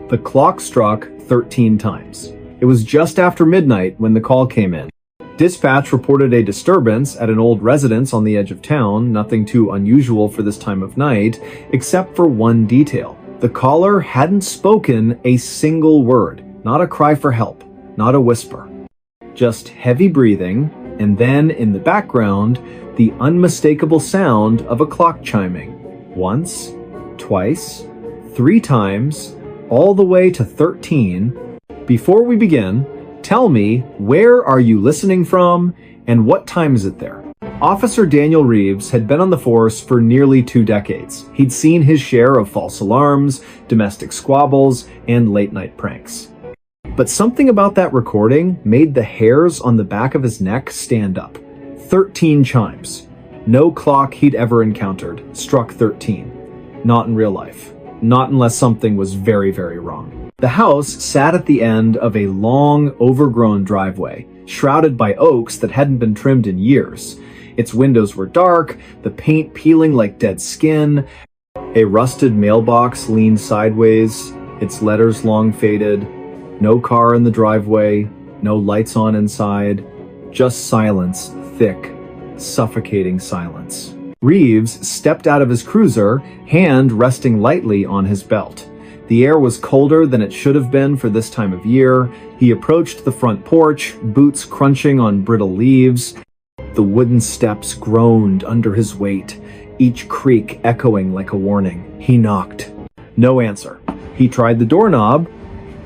The clock struck 13 times. It was just after midnight when the call came in. Dispatch reported a disturbance at an old residence on the edge of town, nothing too unusual for this time of night, except for one detail. The caller hadn't spoken a single word, not a cry for help, not a whisper. Just heavy breathing, and then in the background, the unmistakable sound of a clock chiming. Once, twice, 3 times, all the way to 13. Before we begin, tell me, where are you listening from, and what time is it there? Officer Daniel Reeves had been on the force for nearly 2 decades. He'd seen his share of false alarms, domestic squabbles, and late-night pranks. But something about that recording made the hairs on the back of his neck stand up. 13 chimes. No clock he'd ever encountered struck 13. Not in real life. Not unless something was very, very wrong. The house sat at the end of a long, overgrown driveway, shrouded by oaks that hadn't been trimmed in years. Its windows were dark, the paint peeling like dead skin. A rusted mailbox leaned sideways, its letters long faded. No car in the driveway, no lights on inside. Just silence, thick, suffocating silence. Reeves stepped out of his cruiser, hand resting lightly on his belt. The air was colder than it should have been for this time of year. He approached the front porch, boots crunching on brittle leaves. The wooden steps groaned under his weight, each creak echoing like a warning. He knocked. No answer. He tried the doorknob.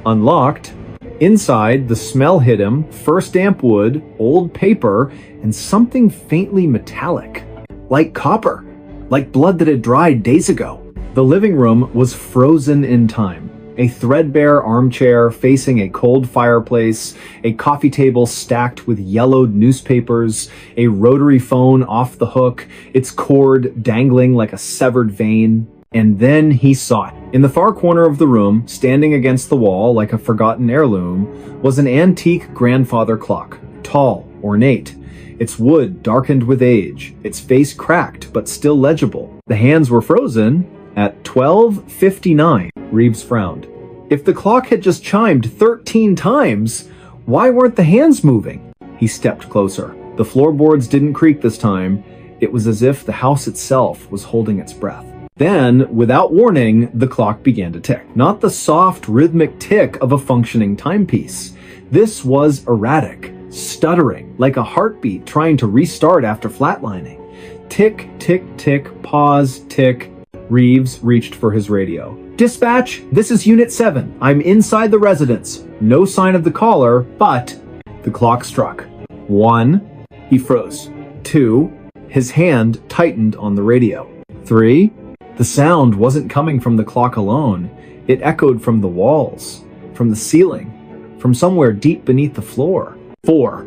Unlocked. Inside, the smell hit him, first damp wood, old paper, and something faintly metallic. Like copper. Like blood that had dried days ago. The living room was frozen in time. A threadbare armchair facing a cold fireplace, a coffee table stacked with yellowed newspapers, a rotary phone off the hook, its cord dangling like a severed vein. And then he saw it. In the far corner of the room, standing against the wall like a forgotten heirloom, was an antique grandfather clock, tall, ornate. Its wood darkened with age, its face cracked but still legible. The hands were frozen at 12:59. Reeves frowned. If the clock had just chimed 13 times, why weren't the hands moving? He stepped closer. The floorboards didn't creak this time. It was as if the house itself was holding its breath. Then, without warning, the clock began to tick. Not the soft, rhythmic tick of a functioning timepiece. This was erratic, stuttering, like a heartbeat trying to restart after flatlining. Tick, tick, tick, pause, tick. Reeves reached for his radio. Dispatch, this is Unit 7. I'm inside the residence. No sign of the caller, but... The clock struck. 1. He froze. 2. His hand tightened on the radio. 3. The sound wasn't coming from the clock alone. It echoed from the walls, from the ceiling, from somewhere deep beneath the floor. 4.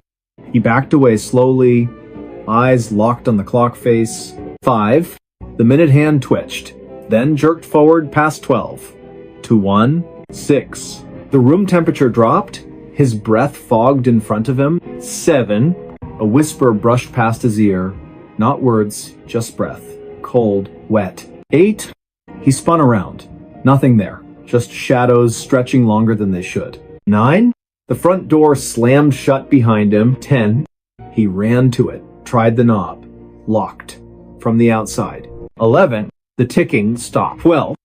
He backed away slowly, eyes locked on the clock face. 5. The minute hand twitched, then jerked forward past 12. To 1. 6. The room temperature dropped, his breath fogged in front of him. 7. A whisper brushed past his ear. Not words, just breath. Cold, wet. 8. He spun around. Nothing there. Just shadows stretching longer than they should. 9. The front door slammed shut behind him. 10. He ran to it, tried the knob. Locked. From the outside. 11. The ticking stopped. 12.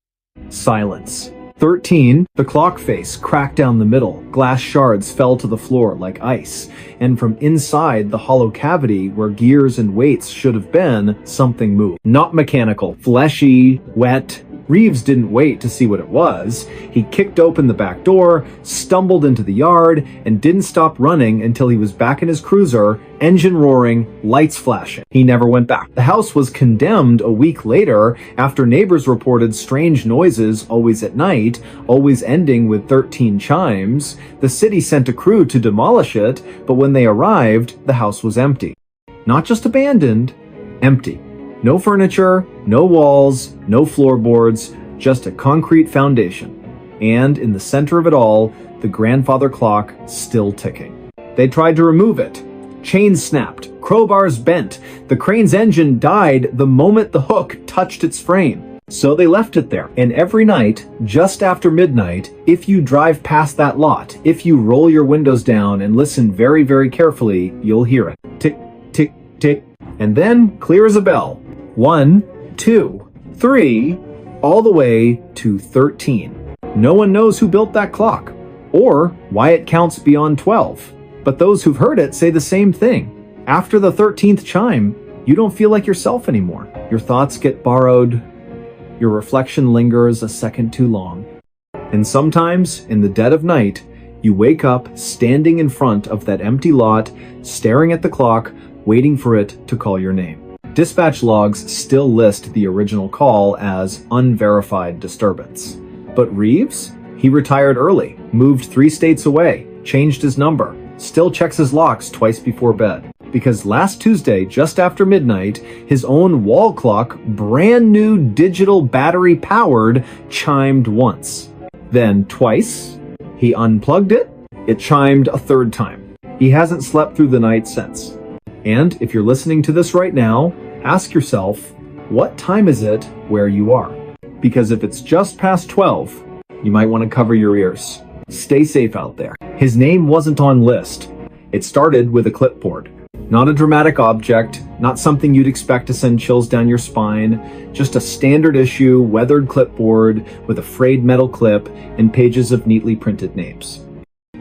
Silence. 13. The clock face cracked down the middle. Glass shards fell to the floor like ice. And from inside the hollow cavity where gears and weights should have been, something moved. Not mechanical. Fleshy. Wet. Reeves didn't wait to see what it was. He kicked open the back door, stumbled into the yard, and didn't stop running until he was back in his cruiser, engine roaring, lights flashing. He never went back. The house was condemned a week later after neighbors reported strange noises always at night, always ending with 13 chimes. The city sent a crew to demolish it, but when they arrived, the house was empty. Not just abandoned, empty. No furniture, no walls, no floorboards, just a concrete foundation. And in the center of it all, the grandfather clock still ticking. They tried to remove it. Chains snapped, crowbars bent. The crane's engine died the moment the hook touched its frame. So they left it there. And every night, just after midnight, if you drive past that lot, if you roll your windows down and listen very, very carefully, you'll hear it. Tick, tick, tick. And then, clear as a bell. 1, 2, 3, all the way to 13. No one knows who built that clock, or why it counts beyond 12. But those who've heard it say the same thing. After the 13th chime, you don't feel like yourself anymore. Your thoughts get borrowed. Your reflection lingers a second too long. And sometimes, in the dead of night, you wake up standing in front of that empty lot, staring at the clock, waiting for it to call your name. Dispatch logs still list the original call as unverified disturbance. But Reeves? He retired early, moved 3 states away, changed his number, still checks his locks twice before bed. Because last Tuesday, just after midnight, his own wall clock, brand new digital battery powered, chimed once. Then twice. He unplugged it. It chimed a 3rd time. He hasn't slept through the night since. And if you're listening to this right now, ask yourself, what time is it where you are? Because if it's just past 12, you might want to cover your ears. Stay safe out there. His name wasn't on list. It started with a clipboard. Not a dramatic object, not something you'd expect to send chills down your spine, just a standard issue, weathered clipboard with a frayed metal clip and pages of neatly printed names.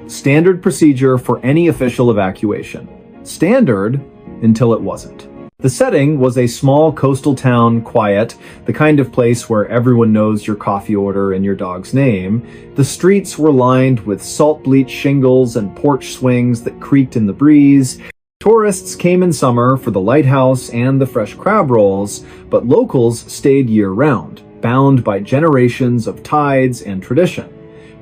Standard procedure for any official evacuation. Standard until it wasn't. The setting was a small coastal town, quiet, the kind of place where everyone knows your coffee order and your dog's name. The streets were lined with salt-bleached shingles and porch swings that creaked in the breeze. Tourists came in summer for the lighthouse and the fresh crab rolls, but locals stayed year-round, bound by generations of tides and tradition.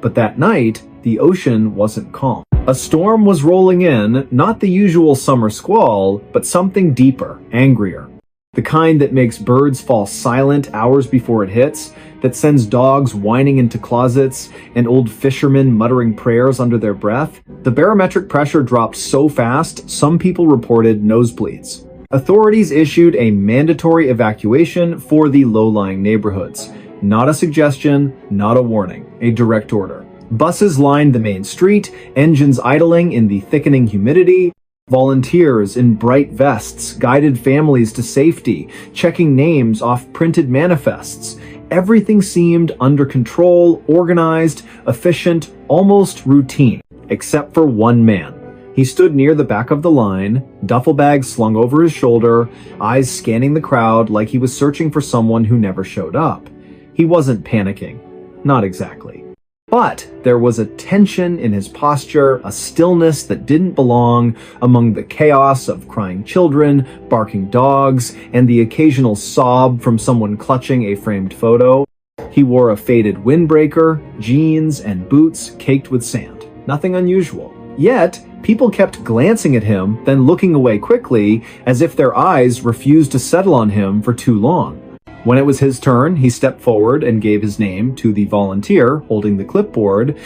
But that night, the ocean wasn't calm. A storm was rolling in, not the usual summer squall, but something deeper, angrier. The kind that makes birds fall silent hours before it hits, that sends dogs whining into closets and old fishermen muttering prayers under their breath. The barometric pressure dropped so fast, some people reported nosebleeds. Authorities issued a mandatory evacuation for the low-lying neighborhoods. Not a suggestion, not a warning, a direct order. Buses lined the main street, engines idling in the thickening humidity. Volunteers in bright vests guided families to safety, checking names off printed manifests. Everything seemed under control, organized, efficient, almost routine, except for one man. He stood near the back of the line, duffel bag slung over his shoulder, eyes scanning the crowd like he was searching for someone who never showed up. He wasn't panicking. Not exactly. But there was a tension in his posture, a stillness that didn't belong among the chaos of crying children, barking dogs, and the occasional sob from someone clutching a framed photo. He wore a faded windbreaker, jeans, and boots caked with sand. Nothing unusual. Yet, people kept glancing at him, then looking away quickly, as if their eyes refused to settle on him for too long. When it was his turn, he stepped forward and gave his name to the volunteer holding the clipboard.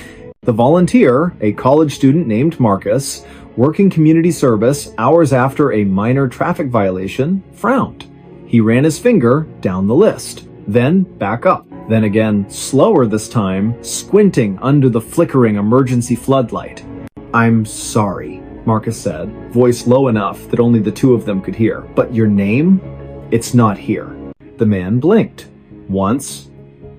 The volunteer, a college student named Marcus, working community service hours after a minor traffic violation, frowned. He ran his finger down the list, then back up, then again, slower this time, squinting under the flickering emergency floodlight. "I'm sorry," Marcus said, voice low enough that only the two of them could hear. "But your name? It's not here." The man blinked. Once.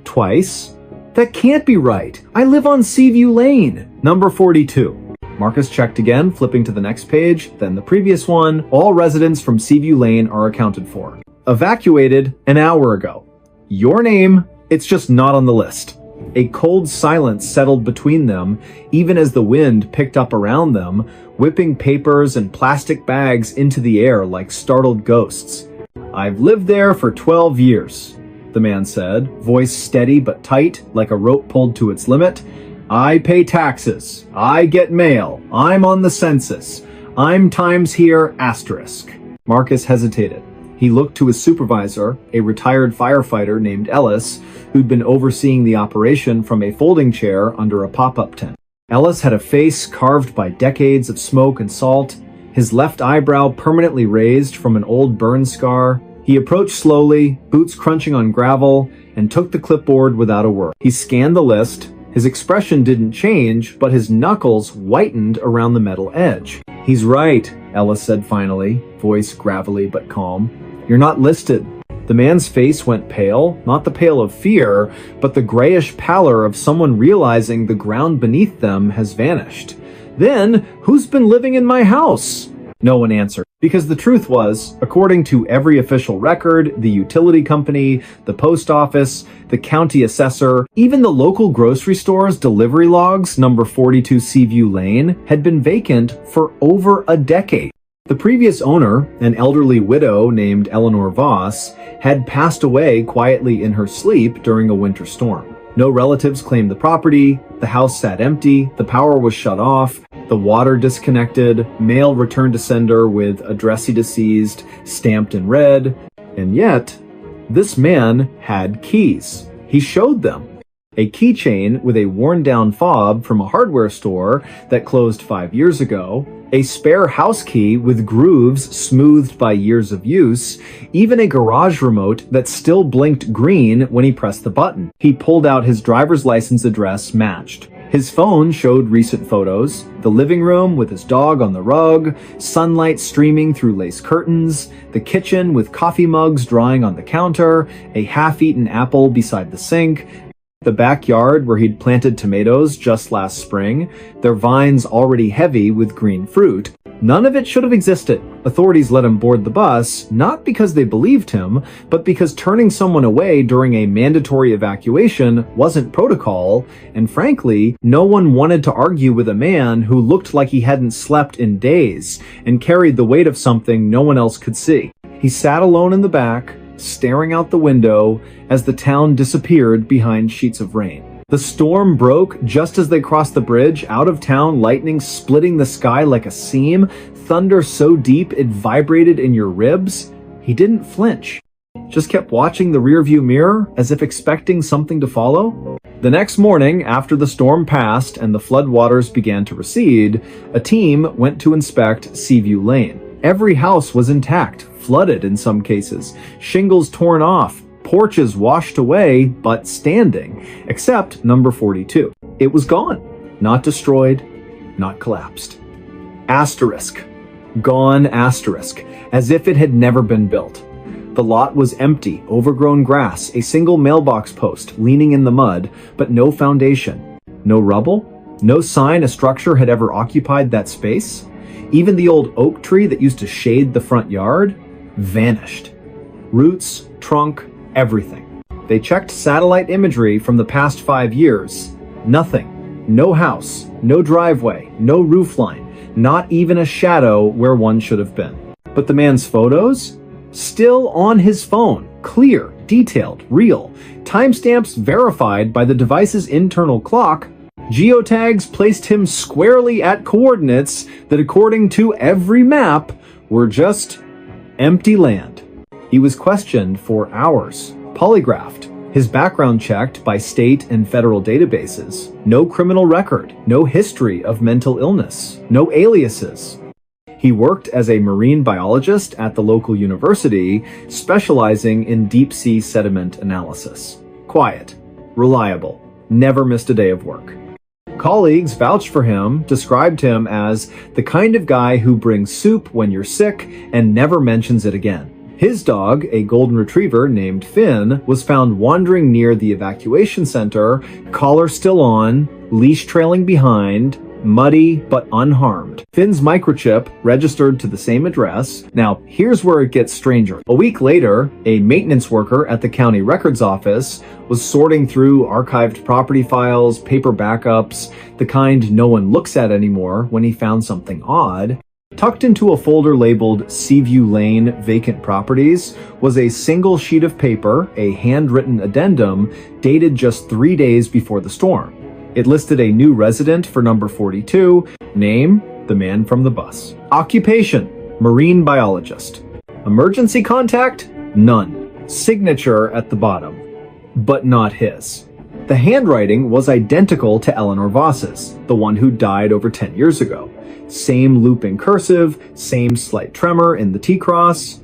Twice. "That can't be right. I live on Seaview Lane, number 42. Marcus checked again, flipping to the next page, then the previous one. All residents from Seaview Lane are accounted for. Evacuated an hour ago. Your name, it's just not on the list. A cold silence settled between them, even as the wind picked up around them, whipping papers and plastic bags into the air like startled ghosts. "I've lived there for 12 years, the man said, voice steady but tight, like a rope pulled to its limit. "I pay taxes. I get mail. I'm on the census. I'm times here asterisk." Marcus hesitated. He looked to his supervisor, a retired firefighter named Ellis, who'd been overseeing the operation from a folding chair under a pop-up tent. Ellis had a face carved by decades of smoke and salt, his left eyebrow permanently raised from an old burn scar. He approached slowly, boots crunching on gravel, and took the clipboard without a word. He scanned the list. His expression didn't change, but his knuckles whitened around the metal edge. "He's right," Ellis said finally, voice gravelly but calm. "You're not listed." The man's face went pale, not the pale of fear, but the grayish pallor of someone realizing the ground beneath them has vanished. "Then, who's been living in my house?" No one answered. Because the truth was, according to every official record, the utility company, the post office, the county assessor, even the local grocery store's delivery logs, number 42 Seaview Lane, had been vacant for over a decade. The previous owner, an elderly widow named Eleanor Voss, had passed away quietly in her sleep during a winter storm. No relatives claimed the property, the house sat empty, the power was shut off, the water disconnected, mail returned to sender with addressee deceased stamped in red, and yet, this man had keys. He showed them. A keychain with a worn-down fob from a hardware store that closed 5 years ago, a spare house key with grooves smoothed by years of use, even a garage remote that still blinked green when he pressed the button. He pulled out his driver's license address matched. His phone showed recent photos, the living room with his dog on the rug, sunlight streaming through lace curtains, the kitchen with coffee mugs drying on the counter, a half-eaten apple beside the sink, the backyard where he'd planted tomatoes just last spring, their vines already heavy with green fruit. None of it should have existed. Authorities let him board the bus, not because they believed him, but because turning someone away during a mandatory evacuation wasn't protocol, and frankly, no one wanted to argue with a man who looked like he hadn't slept in days and carried the weight of something no one else could see. He sat alone in the back, staring out the window as the town disappeared behind sheets of rain. The storm broke just as they crossed the bridge, out of town, lightning splitting the sky like a seam, thunder so deep it vibrated in your ribs. He didn't flinch, just kept watching the rearview mirror as if expecting something to follow. The next morning, after the storm passed and the floodwaters began to recede, a team went to inspect Seaview Lane. Every house was intact, flooded in some cases, shingles torn off, porches washed away, but standing, except number 42. It was gone. Not destroyed, not collapsed. Asterisk. Gone asterisk, as if it had never been built. The lot was empty, overgrown grass, a single mailbox post leaning in the mud, but no foundation. No rubble? No sign a structure had ever occupied that space? Even the old oak tree that used to shade the front yard vanished. Roots, trunk, everything. They checked satellite imagery from the past 5 years. Nothing. No house, no driveway, no roofline, not even a shadow where one should have been. But the man's photos? Still on his phone. Clear, detailed, real. Timestamps verified by the device's internal clock. Geotags placed him squarely at coordinates that, according to every map, were just empty land. He was questioned for hours, polygraphed, his background checked by state and federal databases. No criminal record, no history of mental illness, no aliases. He worked as a marine biologist at the local university, specializing in deep-sea sediment analysis. Quiet, reliable, never missed a day of work. Colleagues vouched for him, described him as the kind of guy who brings soup when you're sick and never mentions it again. His dog, a golden retriever named Finn, was found wandering near the evacuation center, collar still on, leash trailing behind, muddy but unharmed. Finn's microchip registered to the same address. Now, here's where it gets stranger. A week later, a maintenance worker at the county records office was sorting through archived property files, paper backups, the kind no one looks at anymore, when he found something odd. Tucked into a folder labeled Seaview Lane Vacant Properties was a single sheet of paper, a handwritten addendum, dated just 3 days before the storm. It listed a new resident for number 42, name, the man from the bus. Occupation, marine biologist. Emergency contact, none. Signature at the bottom, but not his. The handwriting was identical to Eleanor Voss's, the one who died over 10 years ago. Same looping cursive, same slight tremor in the T-cross.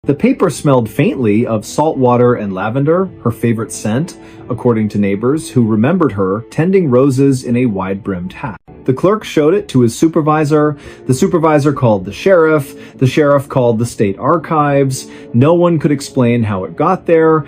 The paper smelled faintly of salt water and lavender, her favorite scent, according to neighbors who remembered her tending roses in a wide-brimmed hat. The clerk showed it to his supervisor. The supervisor called the sheriff. The sheriff called the state archives. No one could explain how it got there.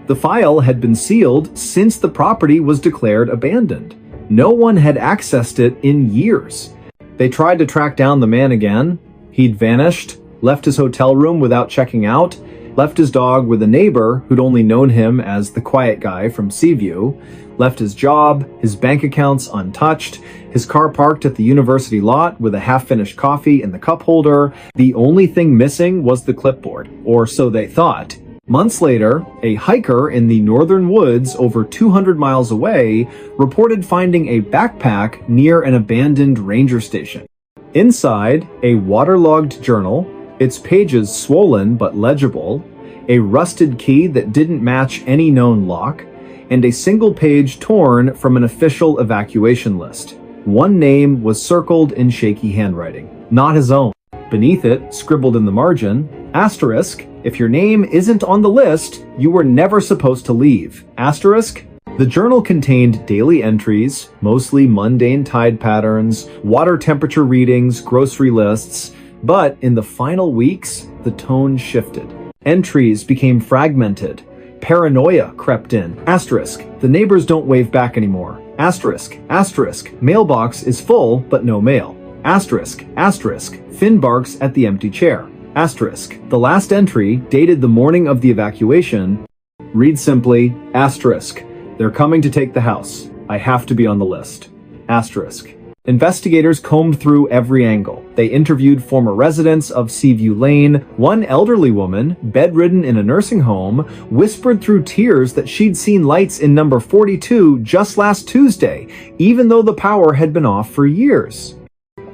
The file had been sealed since the property was declared abandoned. No one had accessed it in years. They tried to track down the man again. He'd vanished, left his hotel room without checking out, left his dog with a neighbor who'd only known him as the quiet guy from Seaview, left his job, his bank accounts untouched, his car parked at the university lot with a half-finished coffee in the cup holder. The only thing missing was the clipboard, or so they thought. Months later, a hiker in the northern woods over 200 miles away reported finding a backpack near an abandoned ranger station. Inside, a waterlogged journal, its pages swollen but legible, a rusted key that didn't match any known lock, and a single page torn from an official evacuation list. One name was circled in shaky handwriting, not his own. Beneath it, scribbled in the margin, asterisk, if your name isn't on the list, you were never supposed to leave. Asterisk. The journal contained daily entries, mostly mundane tide patterns, water temperature readings, grocery lists, but in the final weeks, the tone shifted. Entries became fragmented. Paranoia crept in. Asterisk. The neighbors don't wave back anymore. Asterisk. Asterisk. Mailbox is full, but no mail. Asterisk. Asterisk. Finn barks at the empty chair. Asterisk. The last entry, dated the morning of the evacuation, reads simply, asterisk. They're coming to take the house. I have to be on the list. Asterisk. Investigators combed through every angle. They interviewed former residents of Seaview Lane. One elderly woman, bedridden in a nursing home, whispered through tears that she'd seen lights in number 42 just last Tuesday, even though the power had been off for years.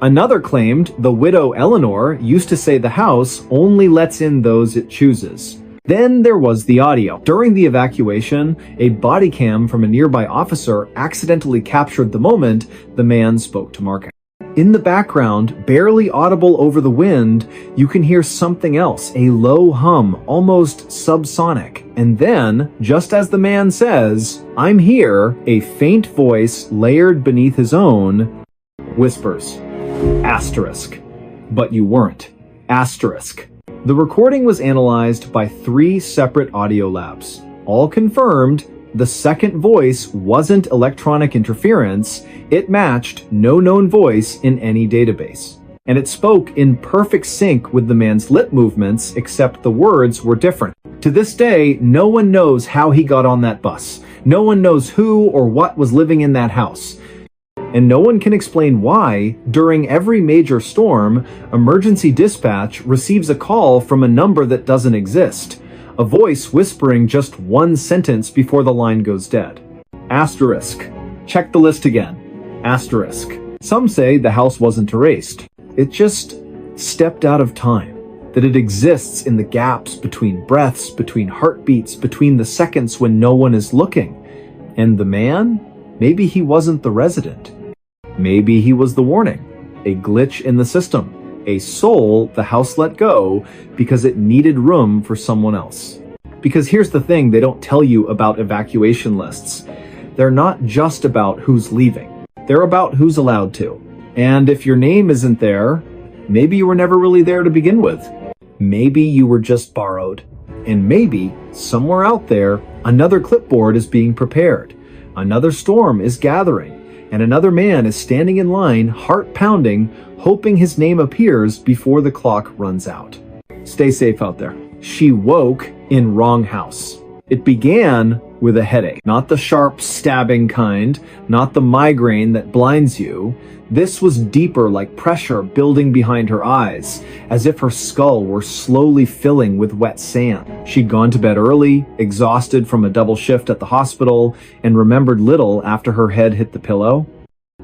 Another claimed the widow Eleanor used to say the house only lets in those it chooses. Then there was the audio. During the evacuation, a body cam from a nearby officer accidentally captured the moment the man spoke to Mark. In the background, barely audible over the wind, you can hear something else, a low hum, almost subsonic. And then, just as the man says, "I'm here," a faint voice layered beneath his own whispers, asterisk. But you weren't. Asterisk. The recording was analyzed by 3 separate audio labs. All confirmed the second voice wasn't electronic interference, it matched no known voice in any database. And it spoke in perfect sync with the man's lip movements, except the words were different. To this day, no one knows how he got on that bus. No one knows who or what was living in that house. And no one can explain why, during every major storm, emergency dispatch receives a call from a number that doesn't exist. A voice whispering just one sentence before the line goes dead. Asterisk. Check the list again. Asterisk. Some say the house wasn't erased. It just stepped out of time. That it exists in the gaps between breaths, between heartbeats, between the seconds when no one is looking. And the man? Maybe he wasn't the resident. Maybe he was the warning, a glitch in the system, a soul the house let go because it needed room for someone else. Because here's the thing they don't tell you about evacuation lists. They're not just about who's leaving. They're about who's allowed to. And if your name isn't there, maybe you were never really there to begin with. Maybe you were just borrowed. And maybe, somewhere out there, another clipboard is being prepared. Another storm is gathering. And another man is standing in line, heart pounding, hoping his name appears before the clock runs out. Stay safe out there. She woke in wrong house. It began with a headache. Not the sharp, stabbing kind, not the migraine that blinds you. This was deeper, like pressure building behind her eyes, as if her skull were slowly filling with wet sand. She'd gone to bed early, exhausted from a double shift at the hospital, and remembered little after her head hit the pillow.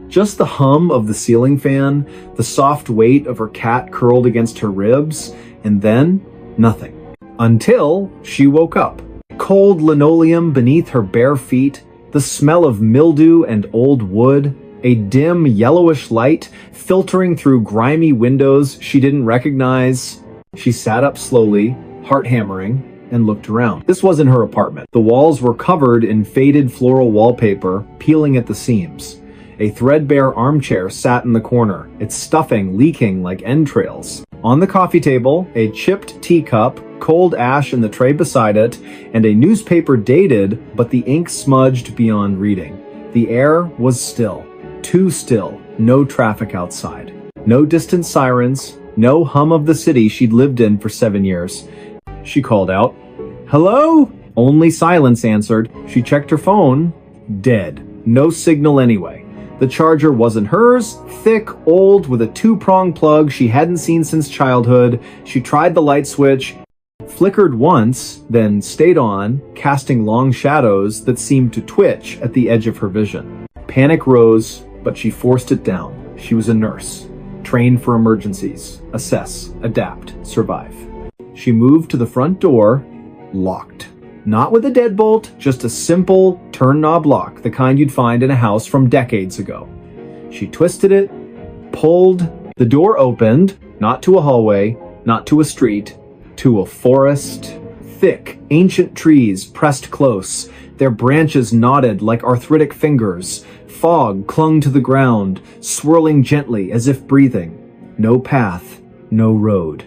Just the hum of the ceiling fan, the soft weight of her cat curled against her ribs, and then nothing. Until she woke up. Cold linoleum beneath her bare feet, the smell of mildew and old wood, a dim yellowish light filtering through grimy windows she didn't recognize. She sat up slowly, heart hammering, and looked around. This wasn't her apartment. The walls were covered in faded floral wallpaper, peeling at the seams. A threadbare armchair sat in the corner, its stuffing leaking like entrails. On the coffee table, a chipped teacup, cold ash in the tray beside it, and a newspaper dated, but the ink smudged beyond reading. The air was still. Too still. No traffic outside. No distant sirens. No hum of the city she'd lived in for 7 years. She called out, "Hello?" Only silence answered. She checked her phone. Dead. No signal anyway. The charger wasn't hers, thick, old, with a 2-prong plug she hadn't seen since childhood. She tried the light switch, flickered once, then stayed on, casting long shadows that seemed to twitch at the edge of her vision. Panic rose, but she forced it down. She was a nurse, trained for emergencies, assess, adapt, survive. She moved to the front door, locked. Not with a deadbolt, just a simple turn knob lock, the kind you'd find in a house from decades ago. She twisted it, pulled, the door opened, not to a hallway, not to a street, to a forest. Thick, ancient trees pressed close, their branches knotted like arthritic fingers. Fog clung to the ground, swirling gently as if breathing. No path, no road.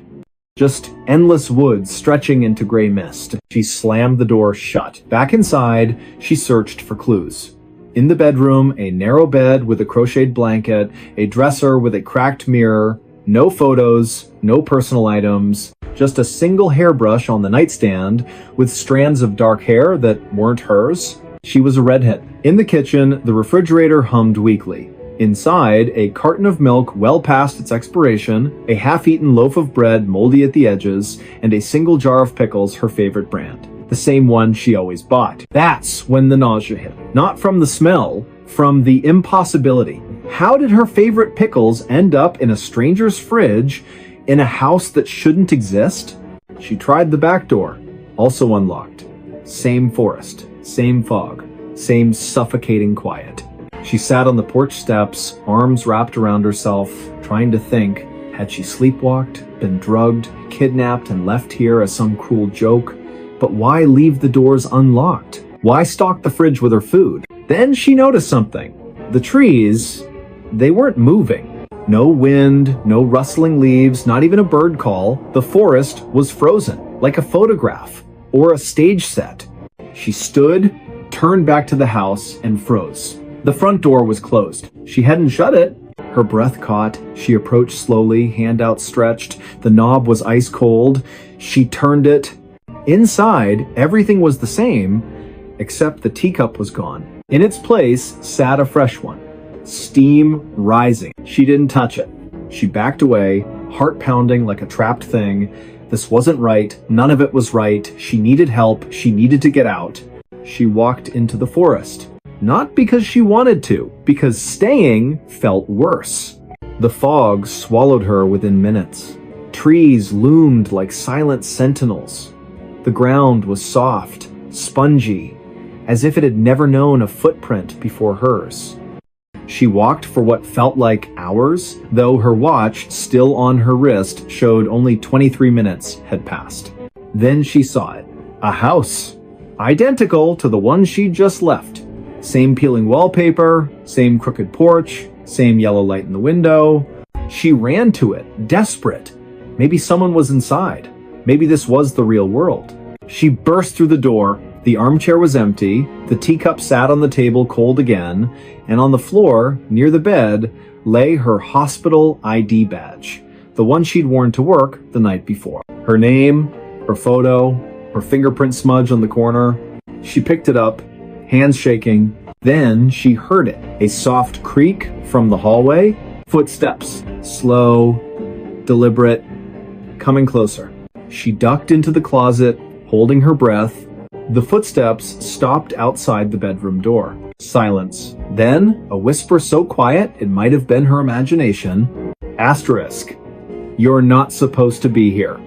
Just endless woods stretching into gray mist. She slammed the door shut. Back inside, she searched for clues. In the bedroom, a narrow bed with a crocheted blanket, a dresser with a cracked mirror, no photos, no personal items, just a single hairbrush on the nightstand with strands of dark hair that weren't hers. She was a redhead. In the kitchen, the refrigerator hummed weakly. Inside, a carton of milk well past its expiration, a half-eaten loaf of bread moldy at the edges, and a single jar of pickles, her favorite brand. The same one she always bought. That's when the nausea hit. Not from the smell, from the impossibility. How did her favorite pickles end up in a stranger's fridge in a house that shouldn't exist? She tried the back door, also unlocked. Same forest, same fog, same suffocating quiet. She sat on the porch steps, arms wrapped around herself, trying to think, had she sleepwalked, been drugged, kidnapped, and left here as some cruel joke? But why leave the doors unlocked? Why stock the fridge with her food? Then she noticed something. The trees, they weren't moving. No wind, no rustling leaves, not even a bird call. The forest was frozen, like a photograph or a stage set. She stood, turned back to the house, and froze. The front door was closed. She hadn't shut it. Her breath caught. She approached slowly, hand outstretched. The knob was ice cold. She turned it. Inside, everything was the same, except the teacup was gone. In its place sat a fresh one, steam rising. She didn't touch it. She backed away, heart pounding like a trapped thing. This wasn't right. None of it was right. She needed help. She needed to get out. She walked into the forest. Not because she wanted to, because staying felt worse. The fog swallowed her within minutes. Trees loomed like silent sentinels. The ground was soft, spongy, as if it had never known a footprint before hers. She walked for what felt like hours, though her watch, still on her wrist, showed only 23 minutes had passed. Then she saw it. A house. Identical to the one she'd just left. Same peeling wallpaper, same crooked porch, same yellow light in the window. She ran to it, desperate. Maybe someone was inside. Maybe this was the real world. She burst through the door. The armchair was empty. The teacup sat on the table cold again. And on the floor, near the bed, lay her hospital ID badge. The one she'd worn to work the night before. Her name, her photo, her fingerprint smudge on the corner. She picked it up, hands shaking. Then she heard it. A soft creak from the hallway. Footsteps. Slow, deliberate, coming closer. She ducked into the closet, holding her breath. The footsteps stopped outside the bedroom door. Silence. Then, a whisper so quiet it might have been her imagination. Asterisk. You're not supposed to be here.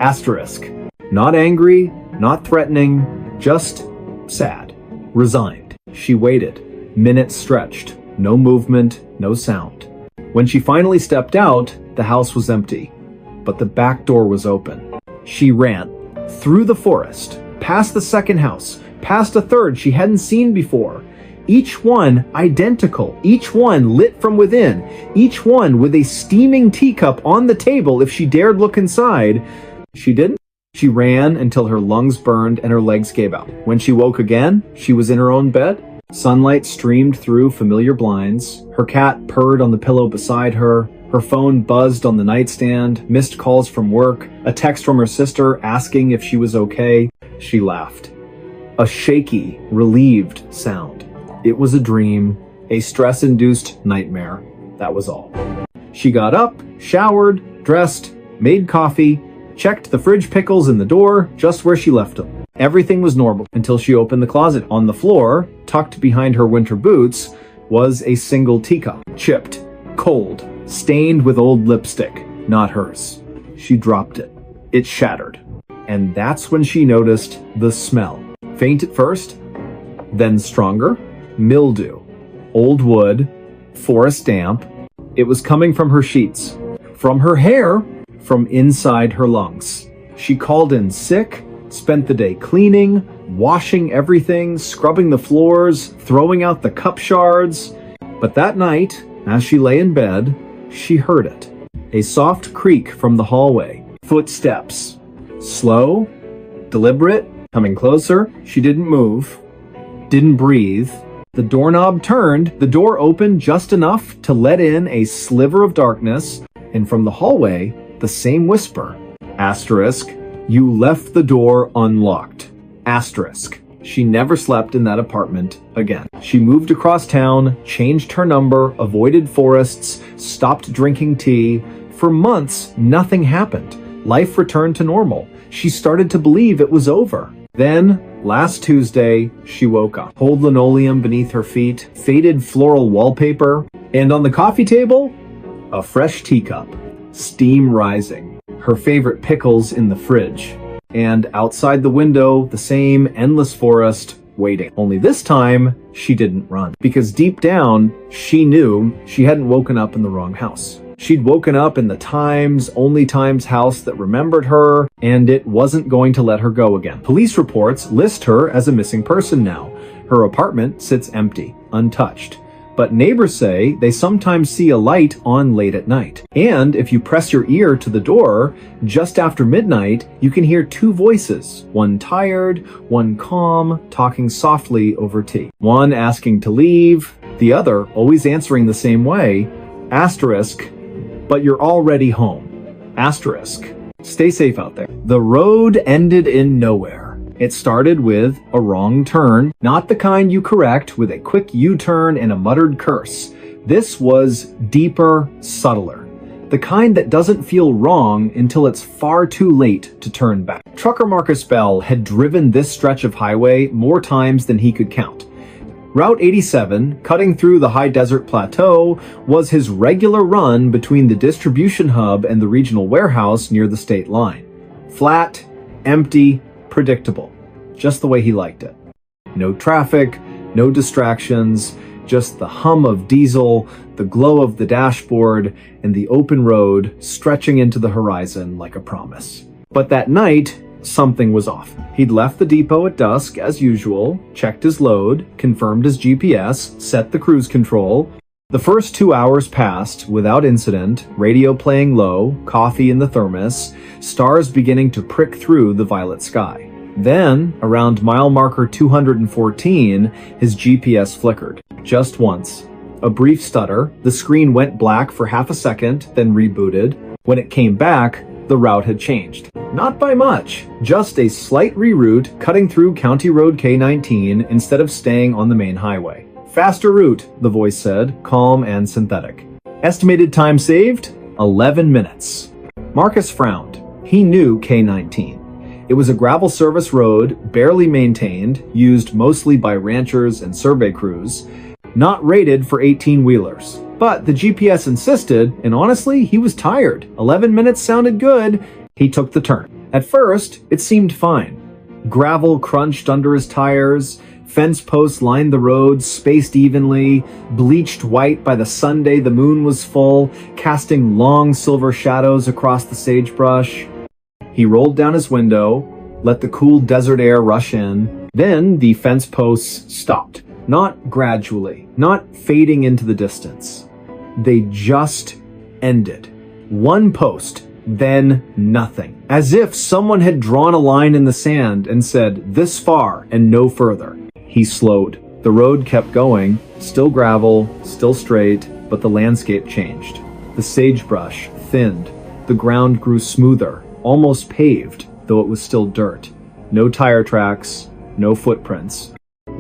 Asterisk. Not angry, not threatening, just sad. Resigned. She waited. Minutes stretched. No movement, no sound. When she finally stepped out, the house was empty. But the back door was open. She ran. through the forest, past the second house, past a third she hadn't seen before. Each one identical, each one lit from within, each one with a steaming teacup on the table if she dared look inside. She didn't. She ran until her lungs burned and her legs gave out. When she woke again, she was in her own bed. Sunlight streamed through familiar blinds. Her cat purred on the pillow beside her. Her phone buzzed on the nightstand, missed calls from work, a text from her sister asking if she was okay. She laughed. A shaky, relieved sound. It was a dream, a stress-induced nightmare. That was all. She got up, showered, dressed, made coffee, checked the fridge pickles in the door, just where she left them. Everything was normal until she opened the closet. On the floor, tucked behind her winter boots, was a single teacup. Chipped, cold, stained with old lipstick. Not hers. She dropped it. It shattered. And that's when she noticed the smell. Faint at first, then stronger. Mildew. Old wood. Forest damp. It was coming from her sheets. From her hair. From inside her lungs. She called in sick, spent the day cleaning, washing everything, scrubbing the floors, throwing out the cup shards. But that night, as she lay in bed, she heard it. A soft creak from the hallway. Footsteps. Slow, deliberate, coming closer. She didn't move, didn't breathe. The doorknob turned, the door opened just enough to let in a sliver of darkness, and from the hallway, the same whisper. Asterisk, you left the door unlocked. Asterisk. She never slept in that apartment again. She moved across town, changed her number, avoided forests, stopped drinking tea. For months, nothing happened. Life returned to normal. She started to believe it was over. Then, last Tuesday, she woke up. Old linoleum beneath her feet, faded floral wallpaper, and on the coffee table, a fresh teacup. Steam rising, her favorite pickles in the fridge, and outside the window, the same endless forest waiting. Only this time, she didn't run, because deep down, she knew she hadn't woken up in the wrong house. She'd woken up in the only Times house that remembered her, and it wasn't going to let her go again. Police reports list her as a missing person now. Her apartment sits empty, untouched. But neighbors say they sometimes see a light on late at night. And if you press your ear to the door, just after midnight, you can hear two voices, one tired, one calm, talking softly over tea. One asking to leave, the other always answering the same way. Asterisk, but you're already home. Asterisk, stay safe out there. The road ended in nowhere. It started with a wrong turn, not the kind you correct with a quick U-turn and a muttered curse. This was deeper, subtler. The kind that doesn't feel wrong until it's far too late to turn back. Trucker Marcus Bell had driven this stretch of highway more times than he could count. Route 87, cutting through the high desert plateau, was his regular run between the distribution hub and the regional warehouse near the state line. Flat, empty, predictable, just the way he liked it. No traffic, no distractions, just the hum of diesel, the glow of the dashboard, and the open road stretching into the horizon like a promise. But that night, something was off. He'd left the depot at dusk as usual, checked his load, confirmed his GPS, set the cruise control. The first 2 hours passed without incident, radio playing low, coffee in the thermos, stars beginning to prick through the violet sky. Then, around mile marker 214, his GPS flickered. Just once. A brief stutter, the screen went black for half a second, then rebooted. When it came back, the route had changed. Not by much, just a slight reroute cutting through County Road K19 instead of staying on the main highway. Faster route, the voice said, calm and synthetic. Estimated time saved? 11 minutes. Marcus frowned. He knew K19. It was a gravel service road, barely maintained, used mostly by ranchers and survey crews, not rated for 18-wheelers. But the GPS insisted, and honestly, he was tired. 11 minutes sounded good. He took the turn. At first, it seemed fine. Gravel crunched under his tires, fence posts lined the road, spaced evenly, bleached white by the Sunday the moon was full, casting long silver shadows across the sagebrush. He rolled down his window, let the cool desert air rush in. Then the fence posts stopped. Not gradually, not fading into the distance. They just ended. One post, then nothing. As if someone had drawn a line in the sand and said, "This far and no further." He slowed. The road kept going, still gravel, still straight, but the landscape changed. The sagebrush thinned. The ground grew smoother, almost paved, though it was still dirt. No tire tracks, no footprints.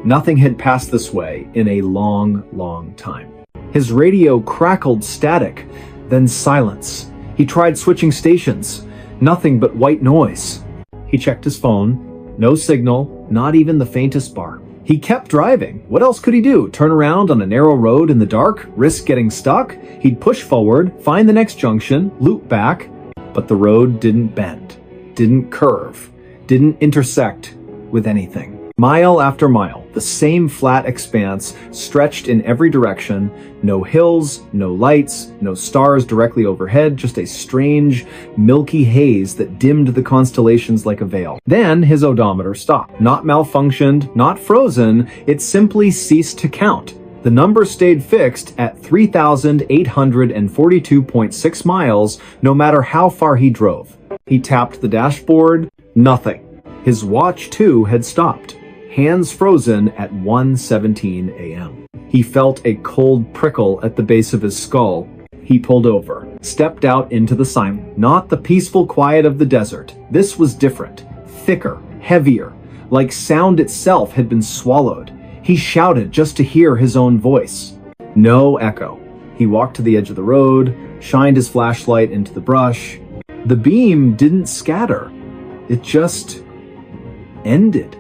Nothing had passed this way in a long, long time. His radio crackled static, then silence. He tried switching stations. Nothing but white noise. He checked his phone. No signal, not even the faintest bar. He kept driving. What else could he do? Turn around on a narrow road in the dark? Risk getting stuck? He'd push forward, find the next junction, loop back. But the road didn't bend, didn't curve, didn't intersect with anything. Mile after mile, the same flat expanse stretched in every direction. No hills, no lights, no stars directly overhead, just a strange, milky haze that dimmed the constellations like a veil. Then his odometer stopped. Not malfunctioned, not frozen, it simply ceased to count. The number stayed fixed at 3,842.6 miles, no matter how far he drove. He tapped the dashboard. Nothing. His watch, too, had stopped. Hands frozen at 1:17 a.m. He felt a cold prickle at the base of his skull. He pulled over, stepped out into the silence. Not the peaceful quiet of the desert. This was different, thicker, heavier, like sound itself had been swallowed. He shouted just to hear his own voice. No echo. He walked to the edge of the road, shined his flashlight into the brush. The beam didn't scatter. It just ended.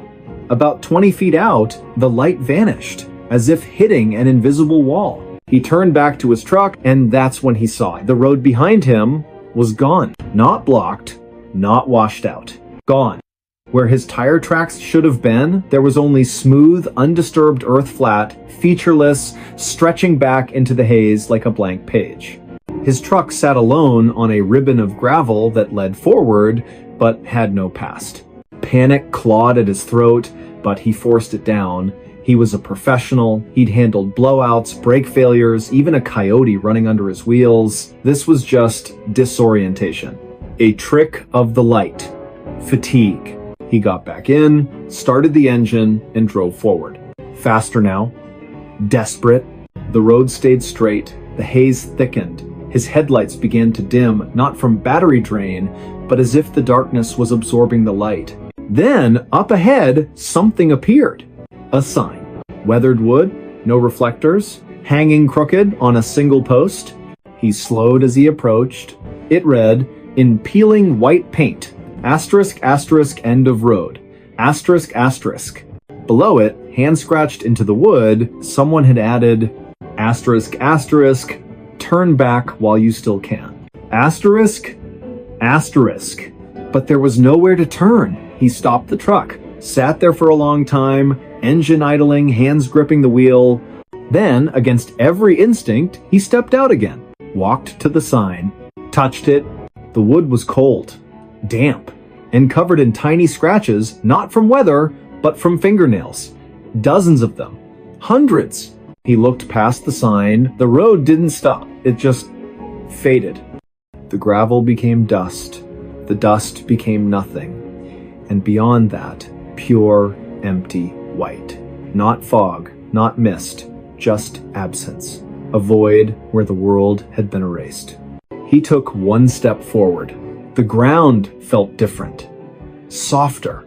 About 20 feet out, the light vanished, as if hitting an invisible wall. He turned back to his truck, and that's when he saw it. The road behind him was gone. Not blocked, not washed out. Gone. Where his tire tracks should have been, there was only smooth, undisturbed earth flat, featureless, stretching back into the haze like a blank page. His truck sat alone on a ribbon of gravel that led forward, but had no past. Panic clawed at his throat, but he forced it down. He was a professional. He'd handled blowouts, brake failures, even a coyote running under his wheels. This was just disorientation. A trick of the light. Fatigue. He got back in, started the engine, and drove forward. Faster now. Desperate. The road stayed straight. The haze thickened. His headlights began to dim, not from battery drain, but as if the darkness was absorbing the light. Then, up ahead, something appeared. A sign. Weathered wood, no reflectors, hanging crooked on a single post. He slowed as he approached. It read, in peeling white paint, asterisk, asterisk, end of road, asterisk, asterisk. Below it, hand scratched into the wood, someone had added, asterisk, asterisk, turn back while you still can. Asterisk, asterisk. But there was nowhere to turn. He stopped the truck, sat there for a long time, engine idling, hands gripping the wheel. Then, against every instinct, he stepped out again, walked to the sign, touched it. The wood was cold, damp, and covered in tiny scratches, not from weather, but from fingernails. Dozens of them. Hundreds. He looked past the sign. The road didn't stop. It just faded. The gravel became dust. The dust became nothing. And beyond that, pure, empty white. Not fog, not mist, just absence. A void where the world had been erased. He took one step forward. The ground felt different. Softer.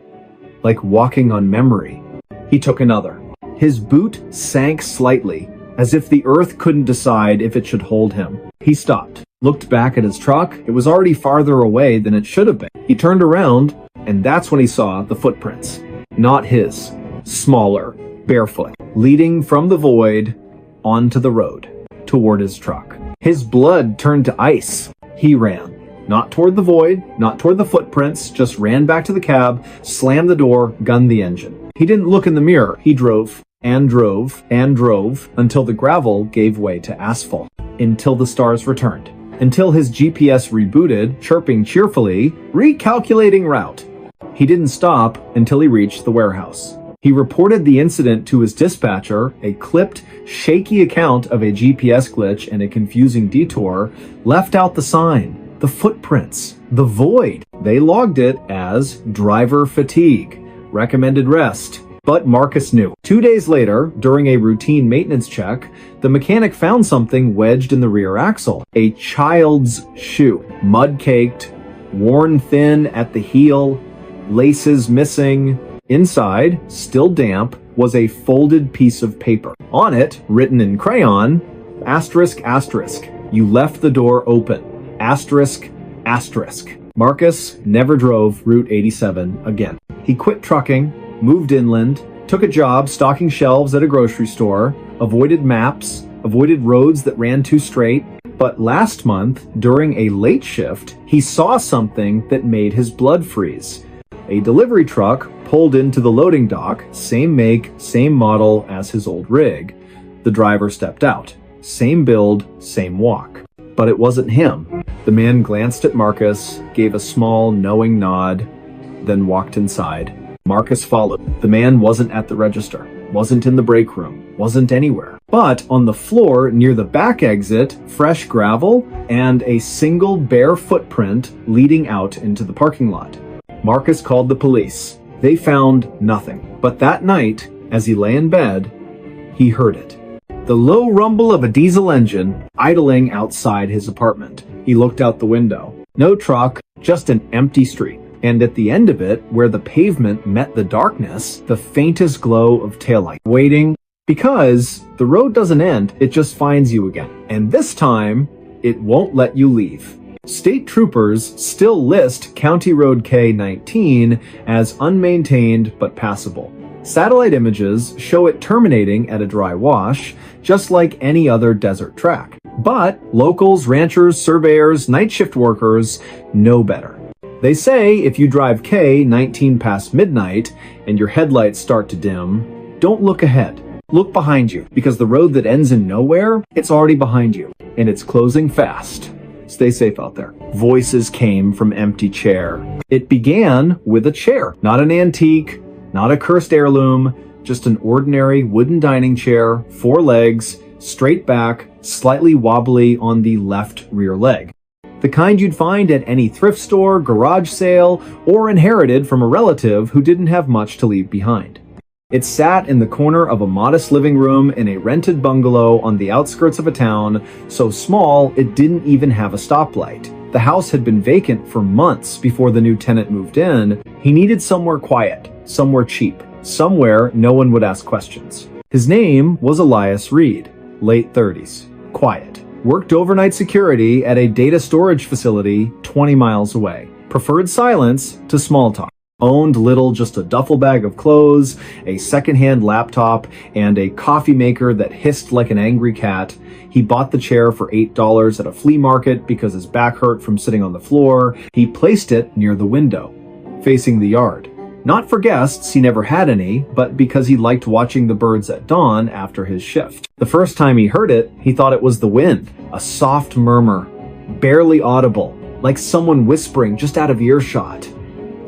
Like walking on memory. He took another. His boot sank slightly, as if the earth couldn't decide if it should hold him. He stopped, looked back at his truck. It was already farther away than it should have been. He turned around, and that's when he saw the footprints. Not his. Smaller, barefoot, leading from the void onto the road, toward his truck. His blood turned to ice. He ran. Not toward the void, not toward the footprints, just ran back to the cab, slammed the door, gunned the engine. He didn't look in the mirror. He drove, and drove, and drove, until the gravel gave way to asphalt. Until the stars returned. Until his GPS rebooted, chirping cheerfully, recalculating route. He didn't stop until he reached the warehouse. He reported the incident to his dispatcher. A clipped, shaky account of a GPS glitch and a confusing detour left out the sign, the footprints, the void. They logged it as driver fatigue, recommended rest. But Marcus knew. 2 days later, during a routine maintenance check, the mechanic found something wedged in the rear axle. A child's shoe, mud-caked, worn thin at the heel, laces missing. Inside, still damp, was a folded piece of paper. On it, written in crayon, asterisk, asterisk, you left the door open, asterisk, asterisk. Marcus never drove Route 87 again. He quit trucking, moved inland, took a job stocking shelves at a grocery store, avoided maps, avoided roads that ran too straight. But last month, during a late shift, he saw something that made his blood freeze. A delivery truck pulled into the loading dock, same make, same model as his old rig. The driver stepped out. Same build, same walk. But it wasn't him. The man glanced at Marcus, gave a small, knowing nod, then walked inside. Marcus followed. The man wasn't at the register, wasn't in the break room, wasn't anywhere. But on the floor near the back exit, fresh gravel and a single bare footprint leading out into the parking lot. Marcus called the police. They found nothing. But that night, as he lay in bed, he heard it. The low rumble of a diesel engine idling outside his apartment. He looked out the window. No truck, just an empty street. And at the end of it, where the pavement met the darkness, the faintest glow of taillight. Waiting, because the road doesn't end, it just finds you again. And this time, it won't let you leave. State troopers still list County Road K-19 as unmaintained but passable. Satellite images show it terminating at a dry wash, just like any other desert track. But locals, ranchers, surveyors, night shift workers know better. They say if you drive K-19 past midnight and your headlights start to dim, don't look ahead. Look behind you, because the road that ends in nowhere, it's already behind you, and it's closing fast. Stay safe out there. Voices came from empty chair. It began with a chair, not an antique, not a cursed heirloom, just an ordinary wooden dining chair, 4 legs, straight back, slightly wobbly on the left rear leg. The kind you'd find at any thrift store, garage sale, or inherited from a relative who didn't have much to leave behind. It sat in the corner of a modest living room in a rented bungalow on the outskirts of a town so small it didn't even have a stoplight. The house had been vacant for months before the new tenant moved in. He needed somewhere quiet, somewhere cheap, somewhere no one would ask questions. His name was Elias Reed, late 30s, quiet. Worked overnight security at a data storage facility 20 miles away. Preferred silence to small talk. Owned little, just a duffel bag of clothes, a secondhand laptop, and a coffee maker that hissed like an angry cat. He bought the chair for $8 at a flea market because his back hurt from sitting on the floor. He placed it near the window, facing the yard. Not for guests, he never had any, but because he liked watching the birds at dawn after his shift. The first time he heard it, he thought it was the wind, a soft murmur, barely audible, like someone whispering just out of earshot.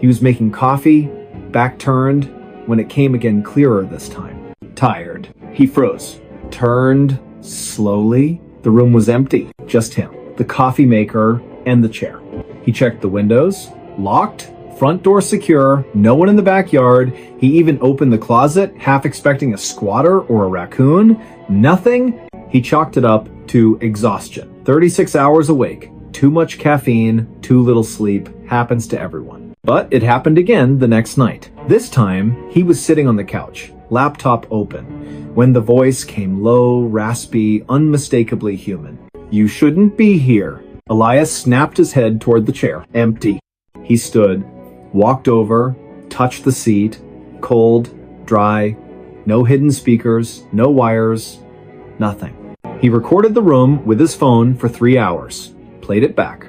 He was making coffee, back turned, when it came again clearer this time. Tired. He froze, turned slowly. The room was empty, just him, the coffee maker, and the chair. He checked the windows, locked, front door secure, no one in the backyard. He even opened the closet, half expecting a squatter or a raccoon. Nothing. He chalked it up to exhaustion. 36 hours awake, too much caffeine, too little sleep, happens to everyone. But it happened again the next night. This time, he was sitting on the couch, laptop open, when the voice came low, raspy, unmistakably human. You shouldn't be here. Elias snapped his head toward the chair. Empty. He stood, walked over, touched the seat, cold, dry, no hidden speakers, no wires, nothing. He recorded the room with his phone for 3 hours, played it back.